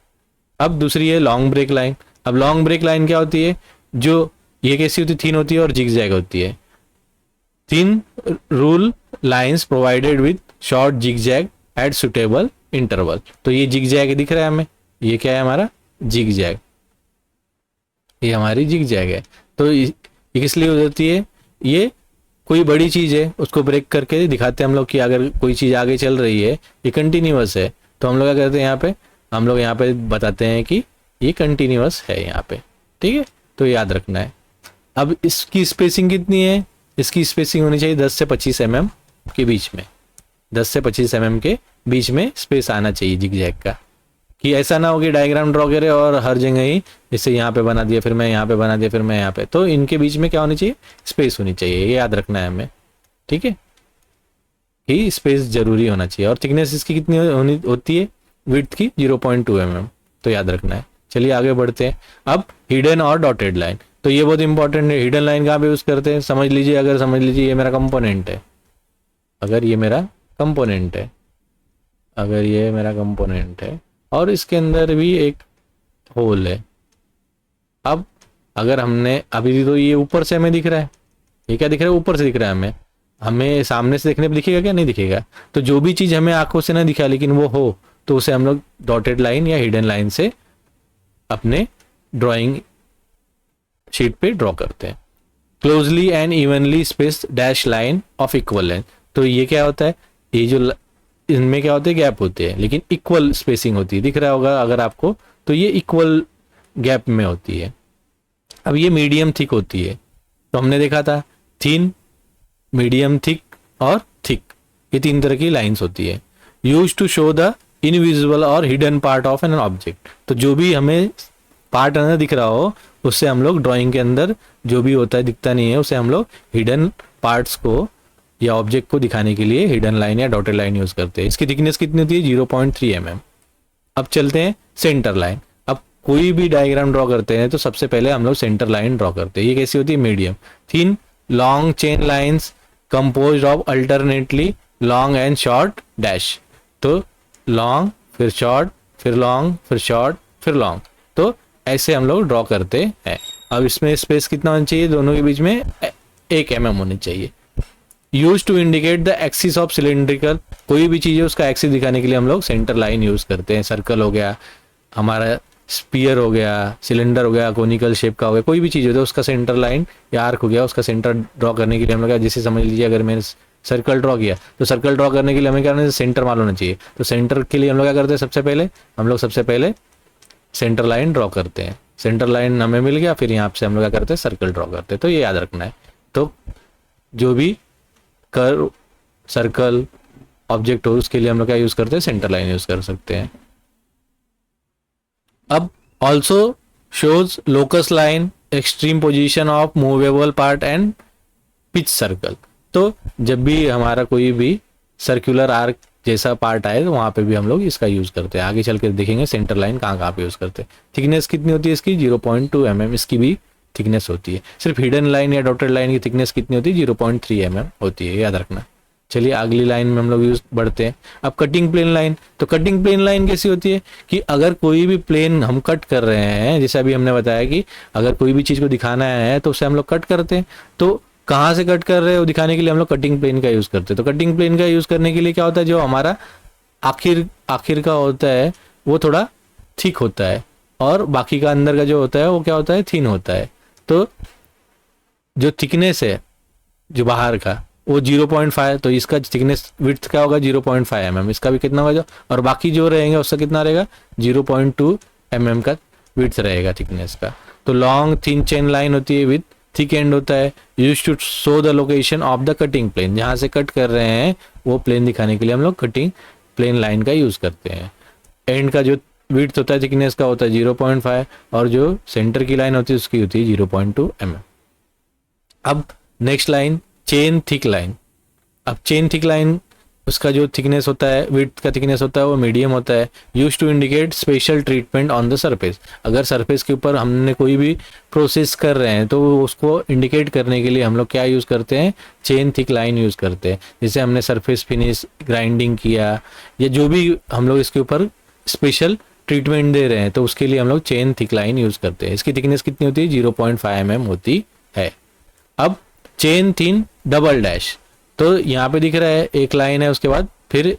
अब दूसरी है लॉन्ग ब्रेक लाइन। अब लॉन्ग ब्रेक लाइन क्या होती है? जो ये कैसी होती है? थिन होती है और जिगजैग होती है। Thin rule lines provided with short zigzag at suitable interval. तो ये जिगजैग दिख रहा है हमें, ये क्या है हमारा? जिगजैग, ये हमारी जिगजैग है। तो ये किस लिए हो जाती है? ये कोई बड़ी चीज़ है उसको ब्रेक करके दिखाते हैं हम लोग कि अगर कोई चीज़ आगे चल रही है, ये कंटिन्यूअस है, तो हम लोग क्या करते हैं? यहाँ पे हम लोग यहाँ पे बताते हैं कि ये कंटिन्यूअस है यहाँ पे, ठीक है? तो याद रखना है। अब इसकी स्पेसिंग कितनी है? इसकी स्पेसिंग होनी चाहिए 10 से 25 mm के बीच में। 10 से 25 mm के बीच में स्पेस आना चाहिए जिगजैग का, कि ऐसा ना हो कि डायग्राम ड्रॉ करे और हर जगह ही इसे यहाँ पे बना दिया, फिर मैं यहाँ पे बना दिया, फिर मैं यहाँ पे। तो इनके बीच में क्या होनी चाहिए? स्पेस होनी चाहिए, ये याद रखना है हमें, ठीक है? कि स्पेस जरूरी होना चाहिए। और थिकनेस इसकी कितनी होती है? विड्थ की 0.2 mm, तो याद रखना है। चलिए आगे बढ़ते हैं। अब हिडन और डॉटेड लाइन, तो ये बहुत इंपॉर्टेंट है। हिडन लाइन कहाँ पे यूज़ करते हैं? समझ लीजिए, अगर समझ लीजिए ये मेरा कंपोनेंट है, अगर ये मेरा कंपोनेंट है, अगर ये मेरा कंपोनेंट है और इसके अंदर भी एक होल है। अब अगर हमने अभी तो ये ऊपर से हमें दिख रहा है, ये क्या दिख रहा है? ऊपर से दिख रहा है हमें। हमें सामने से देखने पे दिखेगा क्या? नहीं दिखेगा। तो जो भी चीज़ हमें आंखों से ना दिखा लेकिन वो हो, तो उसे हम लोग डॉटेड लाइन या हिडन लाइन से अपने ड्राइंग शीट पे ड्रॉ करते हैं। Closely and evenly spaced dash line of equal length, तो ये क्या होता है? ये जो इनमें क्या होते हैं? गैप होते हैं, लेकिन इक्वल स्पेसिंग होती है। दिख रहा होगा अगर आपको, तो ये इक्वल गैप में होती है। अब ये मीडियम थिक होती है, तो हमने देखा था थिन, मीडियम थिक और थिक, ये 3 तरह की लाइंस होती है। Used to show the invisible or hidden part of an object, तो जो भी हमें पार्ट अंदर दिख रहा हो उससे हम लोग ड्राइंग के अंदर जो भी होता है दिखता नहीं है, उसे हम लोग हिडन पार्ट्स को या ऑब्जेक्ट को दिखाने के लिए हिडन लाइन या डॉटेड लाइन यूज करते हैं। इसकी थिकनेस कितनी होती है? 0.3 mm। अब चलते हैं सेंटर लाइन। अब कोई भी डायग्राम ड्रॉ करते हैं तो सबसे पहले हम लोग सेंटर लाइन ड्रॉ करते हैं। ये कैसी होती है? Medium thin long chain lines composed of alternately long and short dash, तो लॉन्ग फिर शॉर्ट फिर लॉन्ग फिर शॉर्ट फिर लॉन्ग, तो ऐसे हम लोग ड्रॉ करते हैं। अब इसमें स्पेस कितना होना चाहिए? दोनों के बीच में 1 mm होनी चाहिए। Use to indicate the axis of cylindrical, कोई भी चीज़ है उसका एक्सिस दिखाने के लिए हम लोग सेंटर लाइन यूज करते हैं। सर्कल हो गया, हमारा स्पीयर हो गया, सिलेंडर हो गया, कोनिकल शेप का हो गया, कोई भी चीज़ हो तो उसका सेंटर लाइन या आर्क हो गया, उसका सेंटर ड्रॉ करने के लिए हम लोग जैसे समझ लीजिए अगर मैंने सर्कल ड्रॉ किया तो सर्कल ड्रॉ करने के लिए हमें क्या करना है, सेंटर मालूम होना चाहिए। तो सेंटर के लिए हम लोग क्या करते हैं, सबसे पहले सेंटर लाइन ड्रॉ करते हैं। सेंटर लाइन हमें मिल गया, फिर यहाँ से हम लोग क्या करते हैं, सर्कल ड्रॉ करते हैं। तो ये याद रखना है। तो जो भी कर्व, सर्कल, ऑब्जेक्ट हो उसके लिए हम लोग क्या यूज करते हैं, सेंटर लाइन यूज कर सकते हैं। अब also shows locus line, extreme position of movable part and pitch circle. तो जब भी हमारा कोई भी सर्कुलर आर्क जैसा पार्ट आए तो वहां पे भी हम लोग इसका यूज करते हैं। आगे चल के देखेंगे सेंटर लाइन कहाँ कहाँ पे यूज करते हैं। थिकनेस कितनी होती है इसकी, 0.2 mm इसकी भी थिकनेस होती है। सिर्फ हिडन लाइन या डॉटेड लाइन की थिकनेस कितनी होती है, 0.3 mm होती है, याद रखना। चलिए अगली लाइन में हम लोग यूज बढ़ते हैं। अब कटिंग प्लेन लाइन, तो कटिंग प्लेन लाइन कैसी होती है कि अगर कोई भी प्लेन हम कट कर रहे हैं, जैसे अभी हमने बताया कि अगर कोई भी चीज को दिखाना है तो उसे हम लोग कट करते हैं। तो कहाँ से कट कर रहे हो दिखाने के लिए हम लोग कटिंग प्लेन का यूज करते हैं। तो कटिंग प्लेन का यूज करने के लिए क्या होता है, जो हमारा आखिर का होता है वो थोड़ा थिक होता है और बाकी का अंदर का जो होता है वो क्या होता है, थिन होता है। तो जो थिकनेस है जो बाहर का वो 0.5, तो इसका थिकनेस विड्थ क्या होगा, 0.5 mm। इसका भी कितना होगा, और बाकी जो रहेंगे उसका कितना रहेगा, 0.2 mm का विड्थ रहेगा थिकनेस का। तो लॉन्ग थिन चेन लाइन होती है विद थिक एंड होता है, use to show the location of the cutting plane. जहाँ से कट कर रहे हैं वो प्लेन दिखाने के लिए हम लोग कटिंग प्लेन लाइन का यूज करते हैं। एंड का जो विड्थ होता है थिकनेस का होता है 0.5 और जो सेंटर की लाइन होती है उसकी होती है 0.2 mm। अब next line chain thick line. अब चेन थिक लाइन उसका जो थिकनेस होता है, विड्थ का थिकनेस होता है वो मीडियम होता है, use to indicate special treatment on the surface. अगर सरफेस के ऊपर हमने कोई भी प्रोसेस कर रहे हैं तो उसको इंडिकेट करने के लिए हम लोग क्या यूज़ करते हैं, चेन थिक लाइन यूज़ करते हैं। जैसे हमने सरफेस फिनिश ग्राइंडिंग किया या जो भी हम लोग इसके ऊपर स्पेशल ट्रीटमेंट दे रहे हैं तो उसके लिए हम लोग चेन थिक लाइन यूज़ करते हैं। इसकी थिकनेस कितनी होती है, 0.5 mm होती है। अब चेन थिन डबल डैश, तो यहाँ पे दिख रहा है एक लाइन है, उसके बाद फिर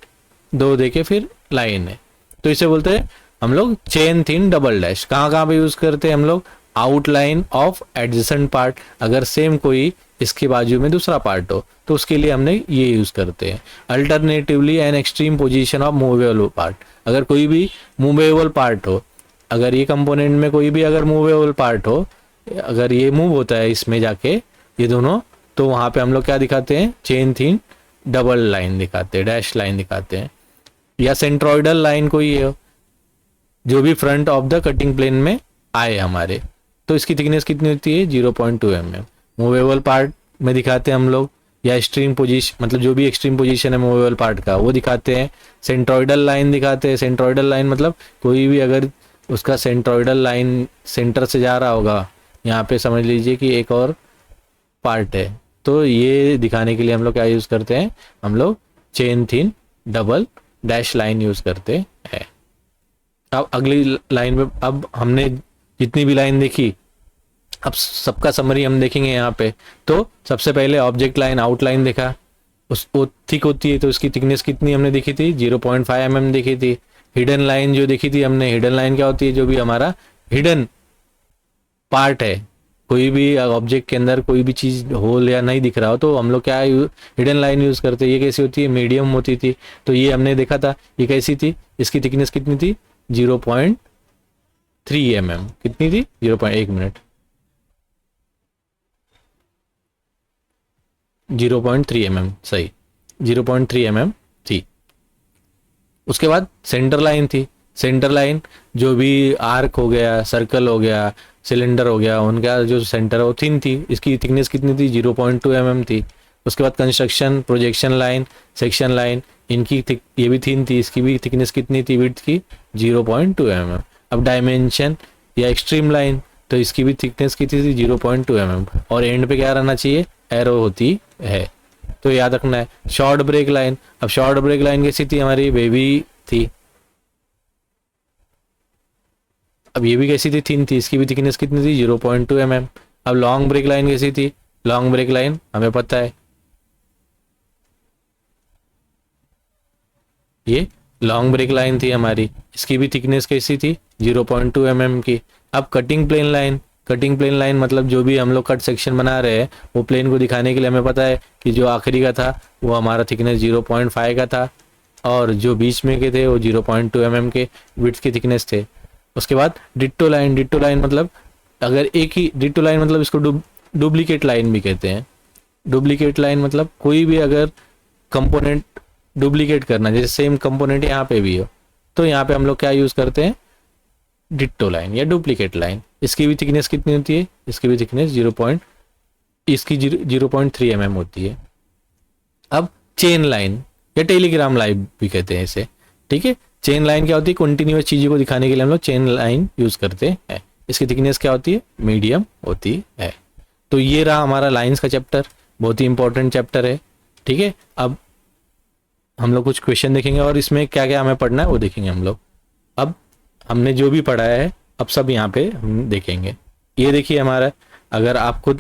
दो देके फिर लाइन है, तो इसे बोलते हैं हम लोग चेन थिन डबल डैश। कहाँ कहाँ पे यूज करते हैं हम लोग, आउटलाइन ऑफ एडजेसेंट पार्ट। अगर सेम कोई इसके बाजू में दूसरा पार्ट हो तो उसके लिए हमने ये यूज करते हैं। Alternatively an extreme position of movable part, अगर कोई भी मूवेबल पार्ट हो, अगर ये कंपोनेंट में कोई भी अगर मूवेबल पार्ट हो, अगर ये मूव होता है इसमें जाके ये दोनों, तो वहां पे हम लोग क्या दिखाते हैं, चेन थिन डबल लाइन दिखाते हैं, डैश लाइन दिखाते हैं। या सेंट्रोइडल लाइन कोई है जो भी front of the cutting plane में आए हमारे, तो इसकी थिकनेस कितनी होती है, 0.2 mm। मूवेबल पार्ट में दिखाते हैं हम लोग, या एक्सट्रीम पोजीशन मतलब जो भी एक्सट्रीम पोजीशन है मूवेबल पार्ट का वो दिखाते हैं। सेंट्रोइडल लाइन दिखाते हैं। सेंट्रोइडल लाइन मतलब कोई भी अगर उसका सेंट्रोइडल लाइन सेंटर से जा रहा होगा, यहाँ पे समझ लीजिए कि एक और पार्ट है, तो ये दिखाने के लिए हम लोग क्या यूज करते हैं, हम लोग chain thin double dash line use करते हैं। अब अगली लाइन में, अब हमने जितनी भी लाइन देखी अब सबका समरी हम देखेंगे यहाँ पे। तो सबसे पहले ऑब्जेक्ट लाइन आउटलाइन देखा, उस वो थिक होती है, तो उसकी थिकनेस कितनी हमने देखी थी, 0.5 mm देखी थी। हिडन लाइन जो देखी थी हमने, हिडन लाइन क्या होती है, जो भी हमारा हिडन पार्ट है, कोई भी ऑब्जेक्ट के अंदर कोई भी चीज होल या नहीं दिख रहा हो तो हम लोग क्या हिडन लाइन यूज करते हैं। ये कैसी होती है, मीडियम होती थी, तो ये हमने देखा था ये कैसी थी, इसकी थिकनेस कितनी थी, 0.3 mm। कितनी थी, 0.1 मिनट, 0.3 mm, सही, 0.3 mm थी। उसके बाद सेंटर लाइन थी। सेंटर लाइन जो भी आर्क हो गया, सर्कल हो गया, सिलेंडर हो गया, उनका जो सेंटर है वो थिन थी, इसकी थिकनेस कितनी थी, 0.2 mm थी। उसके बाद construction, projection line, section line, इनकी ये भी थिन थी, इसकी भी थिकनेस कितनी थी, विड्थ की 0.2 mm। अब डायमेंशन या एक्सट्रीम लाइन, तो इसकी भी थिकनेस कितनी थी, 0.2 mm, और एंड पे क्या रहना चाहिए, एरो होती है, तो याद रखना है। शॉर्ट ब्रेक लाइन, अब शॉर्ट ब्रेक लाइन कैसी थी हमारी, बेबी थी। अब ये भी कैसी थी, थिन थी, इसकी भी थिकनेस कितनी थी, 0.2 mm। अब लॉन्ग ब्रेक लाइन कैसी थी, लॉन्ग ब्रेक लाइन हमें पता है, ये लॉन्ग ब्रेक लाइन थी हमारी, इसकी भी थिकनेस कैसी थी 0.2 mm की। अब cutting plane line, cutting plane line मतलब जो भी हम लोग कट सेक्शन बना रहे हैं वो प्लेन को दिखाने के लिए हमें पता है कि जो आखिरी का था वो हमारा थिकनेस 0.5 का था और जो बीच में के थे वो 0.2 mm के विड्थ की थिकनेस थे। उसके बाद डिट्टो लाइन, डिट्टो लाइन मतलब अगर एक ही डिट्टो लाइन मतलब इसको डुप्लीकेट लाइन भी कहते हैं। डुप्लीकेट लाइन मतलब कोई भी अगर कंपोनेंट डुप्लीकेट करना, जैसे सेम कंपोनेंट यहाँ पे भी हो तो यहाँ पे हम लोग क्या यूज़ करते हैं, डिट्टो लाइन या डुप्लीकेट लाइन। इसकी भी थिकनेस कितनी होती है, इसकी भी थिकनेस 0.3 mm होती है। अब चेन लाइन या टेलीग्राम लाइन भी कहते हैं इसे, ठीक है। चेन लाइन क्या होती है, कंटिन्यूअस चीज़ों को दिखाने के लिए हम लोग चेन लाइन यूज़ करते हैं। इसकी थिकनेस क्या होती है, मीडियम होती है। तो ये रहा हमारा लाइंस का चैप्टर, बहुत ही इंपॉर्टेंट चैप्टर है, ठीक है। अब हम लोग कुछ क्वेश्चन देखेंगे और इसमें क्या क्या हमें पढ़ना है वो देखेंगे हम लोग। अब हमने जो भी पढ़ा है अब सब यहाँ पे हम देखेंगे। ये देखिए हमारा, अगर आपको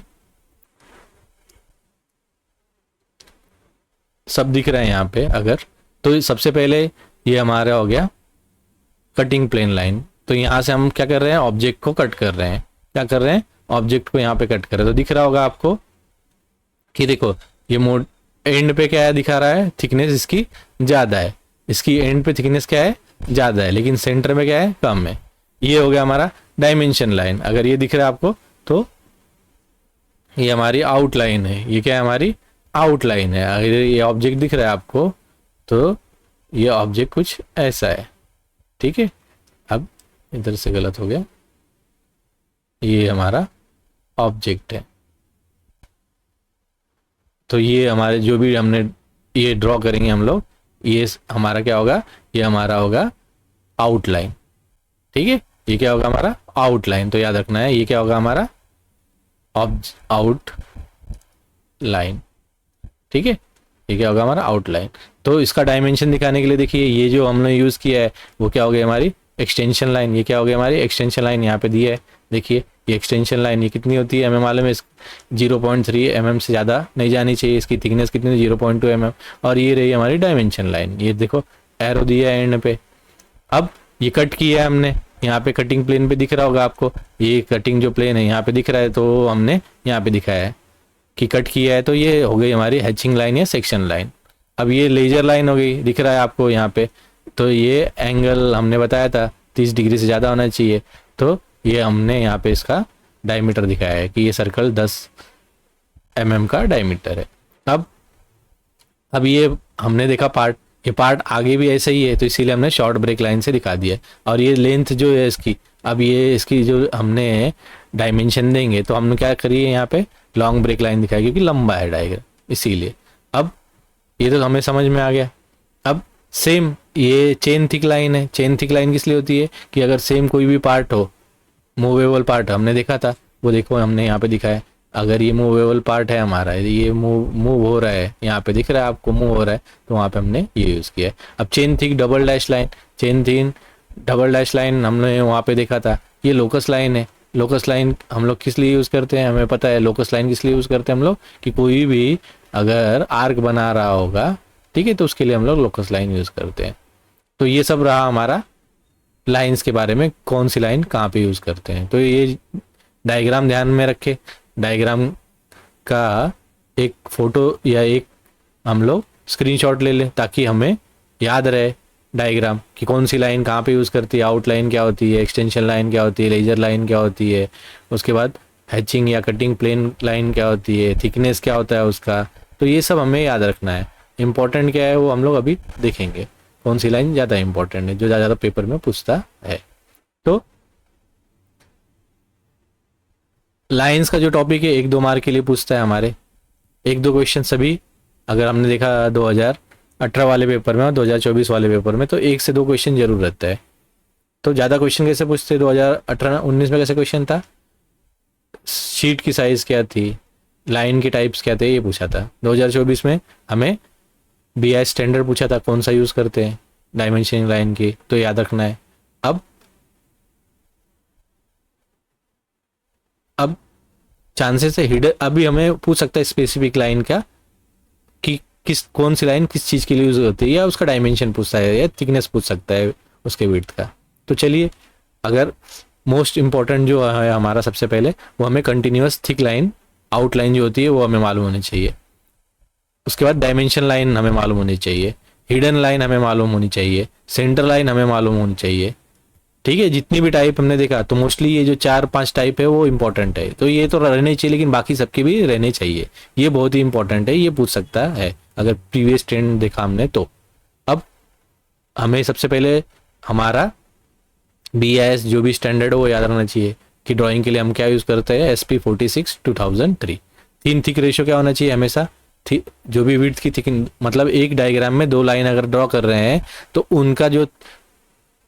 सब दिख रहा है यहाँ पे अगर, तो सबसे पहले ये हमारा हो गया कटिंग प्लेन लाइन। तो यहाँ से हम क्या कर रहे हैं, ऑब्जेक्ट को कट कर रहे हैं। क्या कर रहे हैं, ऑब्जेक्ट को यहाँ पे कट कर रहे हैं। तो दिख रहा होगा आपको कि देखो ये मोड एंड पे क्या है, दिखा रहा है थिकनेस इसकी ज़्यादा है, इसकी एंड पे थिकनेस क्या है, ज़्यादा है, लेकिन सेंटर में क्या है, कम है। ये हो गया हमारा डायमेंशन लाइन। अगर ये दिख रहा है आपको तो ये हमारी आउटलाइन है। ये क्या है, हमारी आउटलाइन है। अगर ये ऑब्जेक्ट दिख रहा है आपको तो ये ऑब्जेक्ट कुछ ऐसा है, ठीक है। अब इधर से गलत हो गया, ये हमारा ऑब्जेक्ट है। तो ये हमारे जो भी हमने ये ड्रॉ करेंगे हम लोग, ये हमारा क्या होगा, ये हमारा होगा आउटलाइन, ठीक है। ये क्या होगा, हमारा आउटलाइन। तो याद रखना है ये क्या होगा, हमारा आउट लाइन, ठीक है। ये क्या होगा, हमारा आउटलाइन। तो इसका डायमेंशन दिखाने के लिए देखिए ये जो हमने यूज़ किया है वो क्या हो गया, हमारी एक्सटेंशन लाइन। ये क्या हो गया, हमारी एक्सटेंशन लाइन। यहाँ पे दी है, देखिए ये एक्सटेंशन लाइन, ये कितनी होती है, हमें मालूम है 0.3 mm से ज़्यादा नहीं जानी चाहिए। इसकी थिकनेस कितनी, 0.2 mm। और ये रही हमारी डायमेंशन लाइन। ये देखो एरो दिया है एंड पे। अब ये कट किया है हमने, यहाँ पे कटिंग प्लेन पे दिख रहा होगा आपको, ये कटिंग जो प्लेन है यहाँ पे दिख रहा है, तो हमने यहाँ पे दिखाया है कि कट किया है। तो ये हो गई हमारी हैचिंग लाइन या सेक्शन लाइन। अब ये लेजर लाइन हो गई, दिख रहा है आपको यहाँ पे। तो ये एंगल हमने बताया था 30 डिग्री से ज़्यादा होना चाहिए। तो ये हमने यहाँ पे इसका डायमीटर दिखाया है कि ये सर्कल 10 mm का डायमीटर है। अब ये हमने देखा पार्ट, ये पार्ट आगे भी ऐसा ही है, तो इसीलिए हमने शॉर्ट ब्रेक लाइन से दिखा दिया। और ये लेंथ जो है इसकी, अब ये इसकी जो हमने डायमेंशन देंगे तो हमने क्या करिए, यहाँ पे लॉन्ग ब्रेक लाइन दिखाई क्योंकि लंबा है डायग्राम, इसीलिए। अब ये तो हमें समझ में आ गया। अब सेम ये चेन थिक लाइन है। चेन थिक लाइन किस लिए होती है कि अगर सेम कोई भी पार्ट हो, मूवेबल पार्ट हमने देखा था, वो देखो हमने यहाँ पे दिखाया। अगर ये मूवेबल पार्ट है हमारा, ये मूव हो रहा है, यहाँ पे दिख रहा है आपको मूव हो रहा है, तो वहाँ पे हमने ये यूज़ किया है। अब chain thick double dash line, chain thick double dash line हमने वहाँ पे देखा था। ये लोकस लाइन है। लोकस लाइन हम लोग किस लिए यूज़ करते हैं, हमें पता है लोकस लाइन किस लिए यूज़ करते हैं हम लोग, कि कोई भी अगर आर्क बना रहा होगा, ठीक है, तो उसके लिए हम लोग लोकस लाइन यूज़ करते हैं। तो ये सब रहा हमारा लाइंस के बारे में, कौन सी लाइन कहाँ पे यूज़ करते हैं। तो ये डायग्राम ध्यान में रखे, डायग्राम का एक फ़ोटो या एक हम लोग स्क्रीनशॉट ले लें ताकि हमें याद रहे डायग्राम कि कौन सी लाइन कहाँ पे यूज़ करती है, आउटलाइन क्या होती है, एक्सटेंशन लाइन क्या होती है, लेजर लाइन क्या होती है, उसके बाद हैचिंग या कटिंग प्लेन लाइन क्या होती है, थिकनेस क्या होता है उसका। तो ये सब हमें याद रखना है। इम्पोर्टेंट क्या है वो हम लोग अभी देखेंगे, कौन सी लाइन ज़्यादा इंपॉर्टेंट है, जो ज़्यादा पेपर में पूछता है। तो लाइंस का जो टॉपिक है 1-2 मार्क के लिए पूछता है हमारे, 1-2 क्वेश्चन सभी। अगर हमने देखा 2018 वाले पेपर में और 2024 वाले पेपर में, तो 1 से 2 क्वेश्चन जरूर रहता है। तो ज़्यादा क्वेश्चन कैसे पूछते हैं, 2018-19 में कैसे क्वेश्चन था, शीट की साइज़ क्या थी, लाइन के टाइप्स क्या थे, ये पूछा था। 2024 में हमें BI स्टैंडर्ड पूछा था, कौन सा यूज़ करते हैं डायमेंशनिंग लाइन की, तो याद रखना है। अब चांसेस है हिडन, अभी हमें पूछ सकता है स्पेसिफिक लाइन का कि किस कौन सी लाइन किस चीज़ के लिए यूज़ होती है, या उसका डायमेंशन पूछता है या थिकनेस पूछ सकता है उसके विड्थ का। तो चलिए, अगर मोस्ट इम्पॉर्टेंट जो है हमारा सबसे पहले, वो हमें कंटिन्यूअस थिक लाइन आउटलाइन जो होती है वो हमें मालूम होनी चाहिए। उसके बाद डायमेंशन लाइन हमें मालूम होनी चाहिए, हिडन लाइन हमें मालूम होनी चाहिए, सेंटर लाइन हमें मालूम होनी चाहिए। ठीक है, जितनी भी टाइप हमने देखा तो मोस्टली ये जो 4-5 टाइप है वो इंपॉर्टेंट है, तो ये तो रहने ही चाहिए, लेकिन बाकी सबके भी रहने चाहिए। ये बहुत ही इंपॉर्टेंट है, ये पूछ सकता है अगर प्रीवियस ट्रेंड देखा हमने तो। अब हमें सबसे पहले हमारा BIS जो भी स्टैंडर्ड है वो याद रखना चाहिए कि ड्राइंग के लिए हम क्या यूज़ करते हैं, SP46 2003। तीन थिक रेशियो क्या होना चाहिए हमेशा, जो भी विड्थ की थिक, मतलब एक डायग्राम में 2 लाइन अगर ड्रॉ कर रहे हैं तो उनका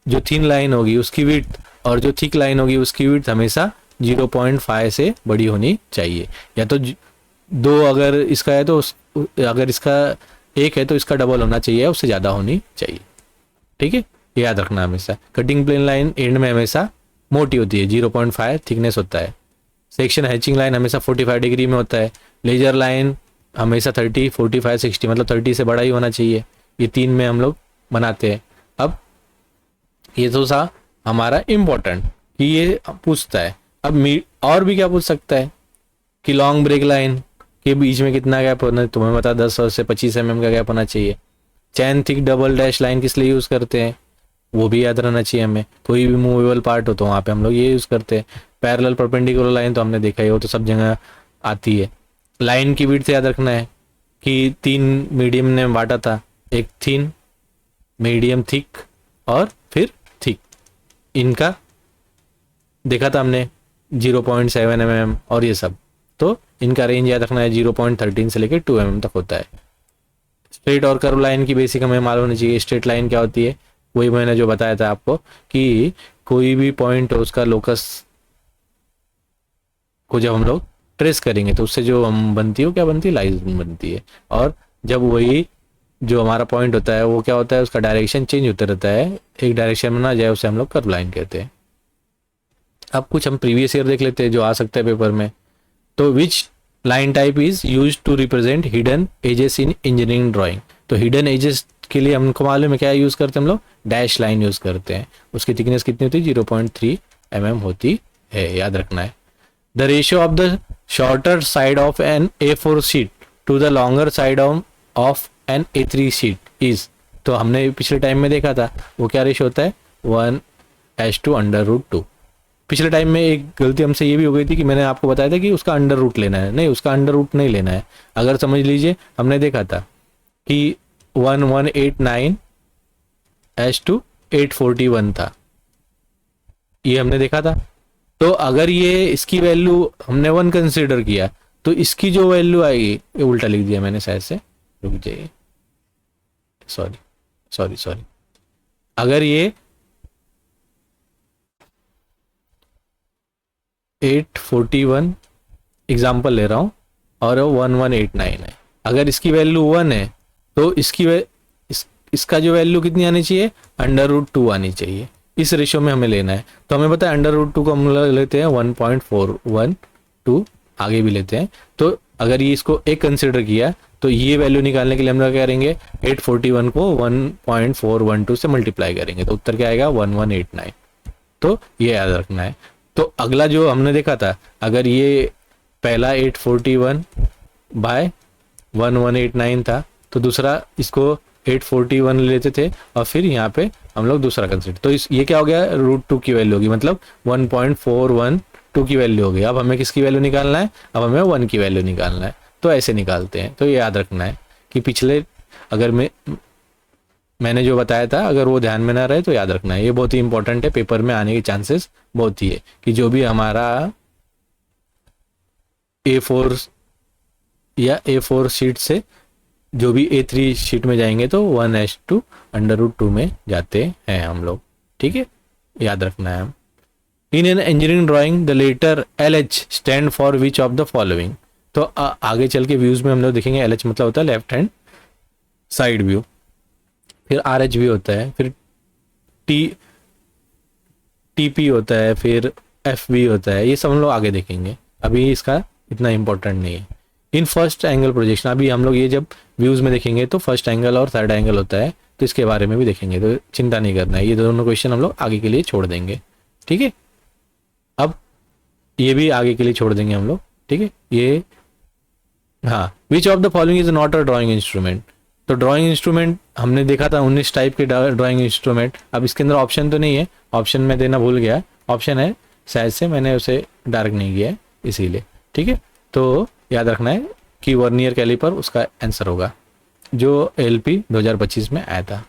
जो थिन लाइन होगी उसकी विड्थ और जो थिक लाइन होगी उसकी विड्थ हमेशा 0.5 से बड़ी होनी चाहिए। या तो 2 अगर इसका है तो अगर इसका 1 है तो इसका डबल होना चाहिए, उससे ज़्यादा होनी चाहिए। ठीक है, याद रखना हमेशा। कटिंग प्लेन लाइन एंड में हमेशा मोटी होती है, 0.5 थिकनेस होता है। सेक्शन हैचिंग लाइन हमेशा 45 डिग्री में होता है। लेजर लाइन हमेशा 30, 45, 60 मतलब 30 से बड़ा ही होना चाहिए। ये 3 में हम लोग बनाते हैं। अब ये तो सा हमारा इम्पोर्टेंट कि ये पूछता है। अब और भी क्या पूछ सकता है कि लॉन्ग ब्रेक लाइन के बीच में कितना गैप होना, तुम्हें बता 10 से 25 mm का गैप होना चाहिए। चैन थिक डबल डैश लाइन किस लिए यूज़ करते हैं वो भी याद रहना चाहिए हमें। कोई भी मूवेबल पार्ट हो तो वहाँ पे हम लोग ये यूज़ करते हैं। पैरेलल परपेंडिकुलर लाइन तो हमने देखा ही हो, तो सब जगह आती है। लाइन की विड्थ याद रखना है कि 3 मीडियम ने बांटा था, एक थिन, मीडियम थिक और फिर थिक। इनका देखा था हमने 0.7 mm और ये सब, तो इनका रेंज याद रखना है 0.13 से लेकर 2 mm तक होता है। स्ट्रेट और कर्व लाइन की बेसिक हमें मालूम होनी चाहिए। स्ट्रेट लाइन क्या होती है, वही मैंने जो बताया था आपको कि कोई भी पॉइंट हो उसका लोकस को जब हम लोग ट्रेस करेंगे तो उससे जो हम बनती है वो क्या बनती है, लाइन बनती है। और जब वही जो हमारा पॉइंट होता है वो क्या होता है, उसका डायरेक्शन चेंज होता रहता है, एक डायरेक्शन में ना जाए, उसे हम लोग कर्व लाइन कहते हैं। अब कुछ हम प्रीवियस ईयर देख लेते हैं जो आ सकता है पेपर में। तो which line type is use to represent hidden edges in engineering drawing. तो हिडन एजेस के लिए हमको मालूम है क्या यूज करते हैं हम लोग, डैश लाइन यूज करते हैं। उसकी थिकनेस कितनी होती है, 0.3 mm होती है, याद रखना है। The ratio of the shorter side of an A4 sheet to the longer side of an A3 sheet is. तो हमने पिछले टाइम में देखा था वो क्या रेशियो होता है, 1:√2। पिछले टाइम में एक गलती हमसे ये भी हो गई थी कि मैंने आपको बताया था कि उसका अंडर रूट लेना है, नहीं उसका अंडर रूट नहीं लेना है। अगर समझ लीजिए हमने देखा था कि 1189:841 था, ये हमने देखा था। तो अगर ये इसकी वैल्यू हमने 1 कंसिडर किया तो इसकी जो वैल्यू आएगी, ये उल्टा लिख दिया मैंने शायद से, रुक जाइए, सॉरी। अगर ये 841 एग्जाम्पल ले रहा हूँ और 1189 है, अगर इसकी वैल्यू 1 है तो इसका जो वैल्यू कितनी आनी चाहिए, √2 आनी चाहिए। इस रेशियो में हमें लेना है। तो हमें पता है √2 को हम लेते हैं 1.412, आगे भी लेते हैं। तो अगर ये इसको 1 कंसिडर किया तो ये वैल्यू निकालने के लिए हम लोग क्या करेंगे, 841 को 1.412 से मल्टीप्लाई करेंगे तो उत्तर क्या आएगा, 1189। तो ये याद रखना है। तो अगला जो हमने देखा था, अगर ये पहला 841/1189 था तो दूसरा इसको 841 लेते थे और फिर यहाँ पे हम लोग दूसरा कंसिडर। तो ये क्या हो गया, √2 की वैल्यू होगी, मतलब 1.412 की वैल्यू हो गई। अब हमें किसकी वैल्यू निकालना है, अब हमें 1 की वैल्यू निकालना है। तो ऐसे निकालते हैं। तो ये याद रखना है कि पिछले अगर मैंने जो बताया था अगर वो ध्यान में ना रहे तो याद रखना है। ये बहुत ही इंपॉर्टेंट है, पेपर में आने के चांसेस बहुत ही है कि जो भी हमारा A4 या A4 शीट से जो भी A3 शीट में जाएंगे तो 1:√2 में जाते हैं हम लोग। ठीक है, याद रखना है। In an engineering drawing the letter LH stand for which of the following. तो आगे चल के व्यूज में हम लोग देखेंगे LH मतलब होता है लेफ्ट हैंड साइड व्यू, फिर RH भी होता है, फिर TP होता है, फिर FB होता है। ये सब हम लोग आगे देखेंगे, अभी इसका इतना इम्पोर्टेंट नहीं है। इन फर्स्ट एंगल प्रोजेक्शन, अभी हम लोग ये जब व्यूज़ में देखेंगे तो फर्स्ट एंगल और थर्ड एंगल होता है, तो इसके बारे में भी देखेंगे, तो चिंता नहीं करना है, ये दोनों क्वेश्चन हम लोग आगे के लिए छोड़ देंगे, ठीक है। अब ये भी आगे के लिए छोड़ देंगे हम लोग, ठीक है। ये हाँ, विच of the following is not a drawing instrument. तो ड्राइंग इंस्ट्रूमेंट हमने देखा था 19 टाइप के ड्राइंग इंस्ट्रूमेंट। अब इसके अंदर ऑप्शन तो नहीं है, ऑप्शन में देना भूल गया, ऑप्शन है शायद से मैंने उसे डार्क नहीं किया है इसीलिए, ठीक है। तो याद रखना है कि वर्नियर कैलिपर उसका आंसर होगा जो LP 2025 में आया था,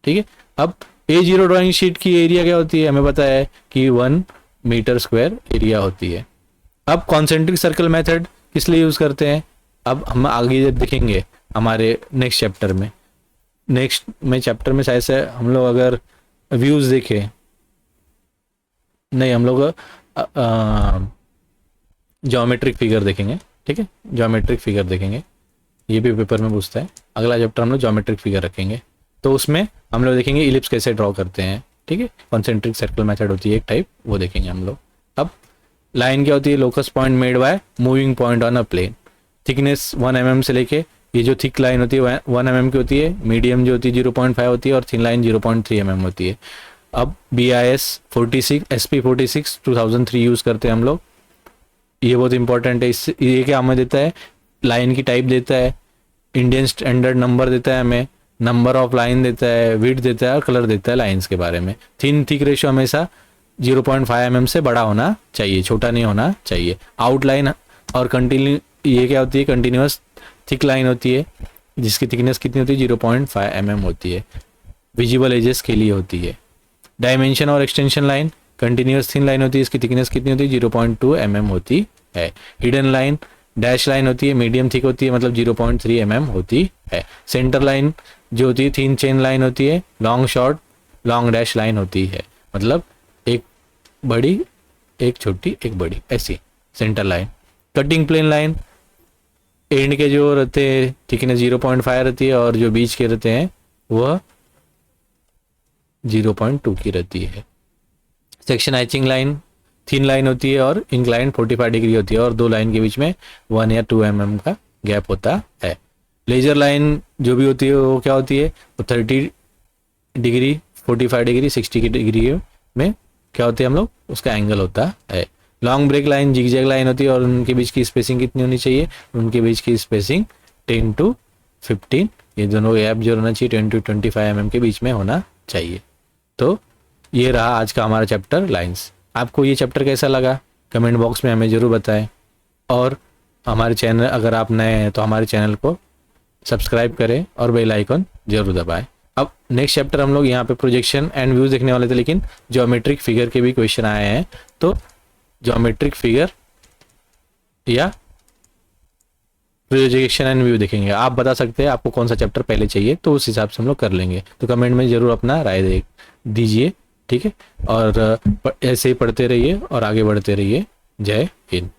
ठीक है। अब A0 ड्राइंग शीट की एरिया क्या होती है, हमें पता है कि 1 मीटर स्क्वायर एरिया होती है। अब कॉन्सेंट्रिक सर्कल मेथड किस लिए यूज़ करते हैं, अब हम आगे देखेंगे हमारे नेक्स्ट चैप्टर में। नेक्स्ट में चैप्टर में शायद से हम लोग अगर व्यूज़ देखें, नहीं हम लोग ज्योमेट्रिक फिगर देखेंगे, ठीक है, ज्योमेट्रिक फिगर देखेंगे, ये भी पेपर में पूछता है। अगला चैप्टर हम लोग ज्योमेट्रिक फिगर रखेंगे, तो उसमें हम लोग देखेंगे इलिप्स कैसे ड्रॉ करते हैं, ठीक है। कॉन्सेंट्रिक सर्कल मेथड होती है एक टाइप, वो देखेंगे हम लोग। अब लाइन क्या होती है, locus point made by moving point on a plane. Thickness 1 mm से लेके, ये जो थिक लाइन होती है 1 mm की होती है, मीडियम जो होती है 0.5 होती है और थिन लाइन 0.3 mm होती है। अब BIS 46 SP 46 2003 यूज़ करते हैं हम लोग, ये बहुत इंपॉर्टेंट है। इससे ये क्या हमें देता है, लाइन की टाइप देता है, इंडियन स्टैंडर्ड नंबर देता है हमें, नंबर ऑफ लाइन देता है, विड्थ देता है और कलर देता है लाइंस के बारे में। थिन थिक रेशियो हमेशा 0.5 mm से बड़ा होना चाहिए, छोटा नहीं होना चाहिए। आउटलाइन और कंटिन्यू, ये क्या होती है, कंटिन्यूस थिक लाइन होती है जिसकी थिकनेस कितनी होती है 0.5 mm होती है, विजिबल एजेस के लिए होती है। डायमेंशन और extension line, continuous thin line होती है, इसकी थिकनेस कितनी होती है 0.2 mm होती है। हिडन लाइन डैश लाइन होती है, मीडियम थिक होती है, मतलब 0.3 mm होती है। सेंटर लाइन जो होती है थिन चेन लाइन होती है, long short long dash line होती है, मतलब एक बड़ी एक छोटी एक बड़ी, ऐसी centre line. Cutting plane line, end के जो रहते हैं थिकनेस 0.5 रहती है और जो बीच के रहते हैं वह 0.2 की रहती है। Section hatching line thin line होती है और इंक्लाइन 45 डिग्री होती है और दो लाइन के बीच में 1 या 2 mm का गैप होता है। लेजर लाइन जो भी होती है वो क्या होती है, वो 30 डिग्री 45 डिग्री 60 की डिग्री में क्या होती है हम लोग, उसका एंगल होता है। Long break line zigzag line होती है और उनके बीच की स्पेसिंग कितनी होनी चाहिए, उनके बीच की स्पेसिंग 10 to 15, ये दोनों गैप जो होना चाहिए 10 to 25 mm के बीच में होना चाहिए। तो ये रहा आज का हमारा चैप्टर लाइंस। आपको ये चैप्टर कैसा लगा कमेंट बॉक्स में हमें ज़रूर बताएं, और हमारे चैनल अगर आप नए हैं तो हमारे चैनल को सब्सक्राइब करें और बेल आइकन जरूर दबाएं। अब नेक्स्ट चैप्टर हम लोग यहाँ पे प्रोजेक्शन एंड व्यूज देखने वाले थे, लेकिन ज्योमेट्रिक फिगर के भी क्वेश्चन आए हैं, तो ज्योमेट्रिक फिगर या प्रोजेक्शन एंड व्यू देखेंगे। आप बता सकते हैं आपको कौन सा चैप्टर पहले चाहिए, तो उस हिसाब से हम लोग कर लेंगे। तो कमेंट में ज़रूर अपना राय दीजिए, ठीक है। और ऐसे ही पढ़ते रहिए और आगे बढ़ते रहिए। जय हिंद।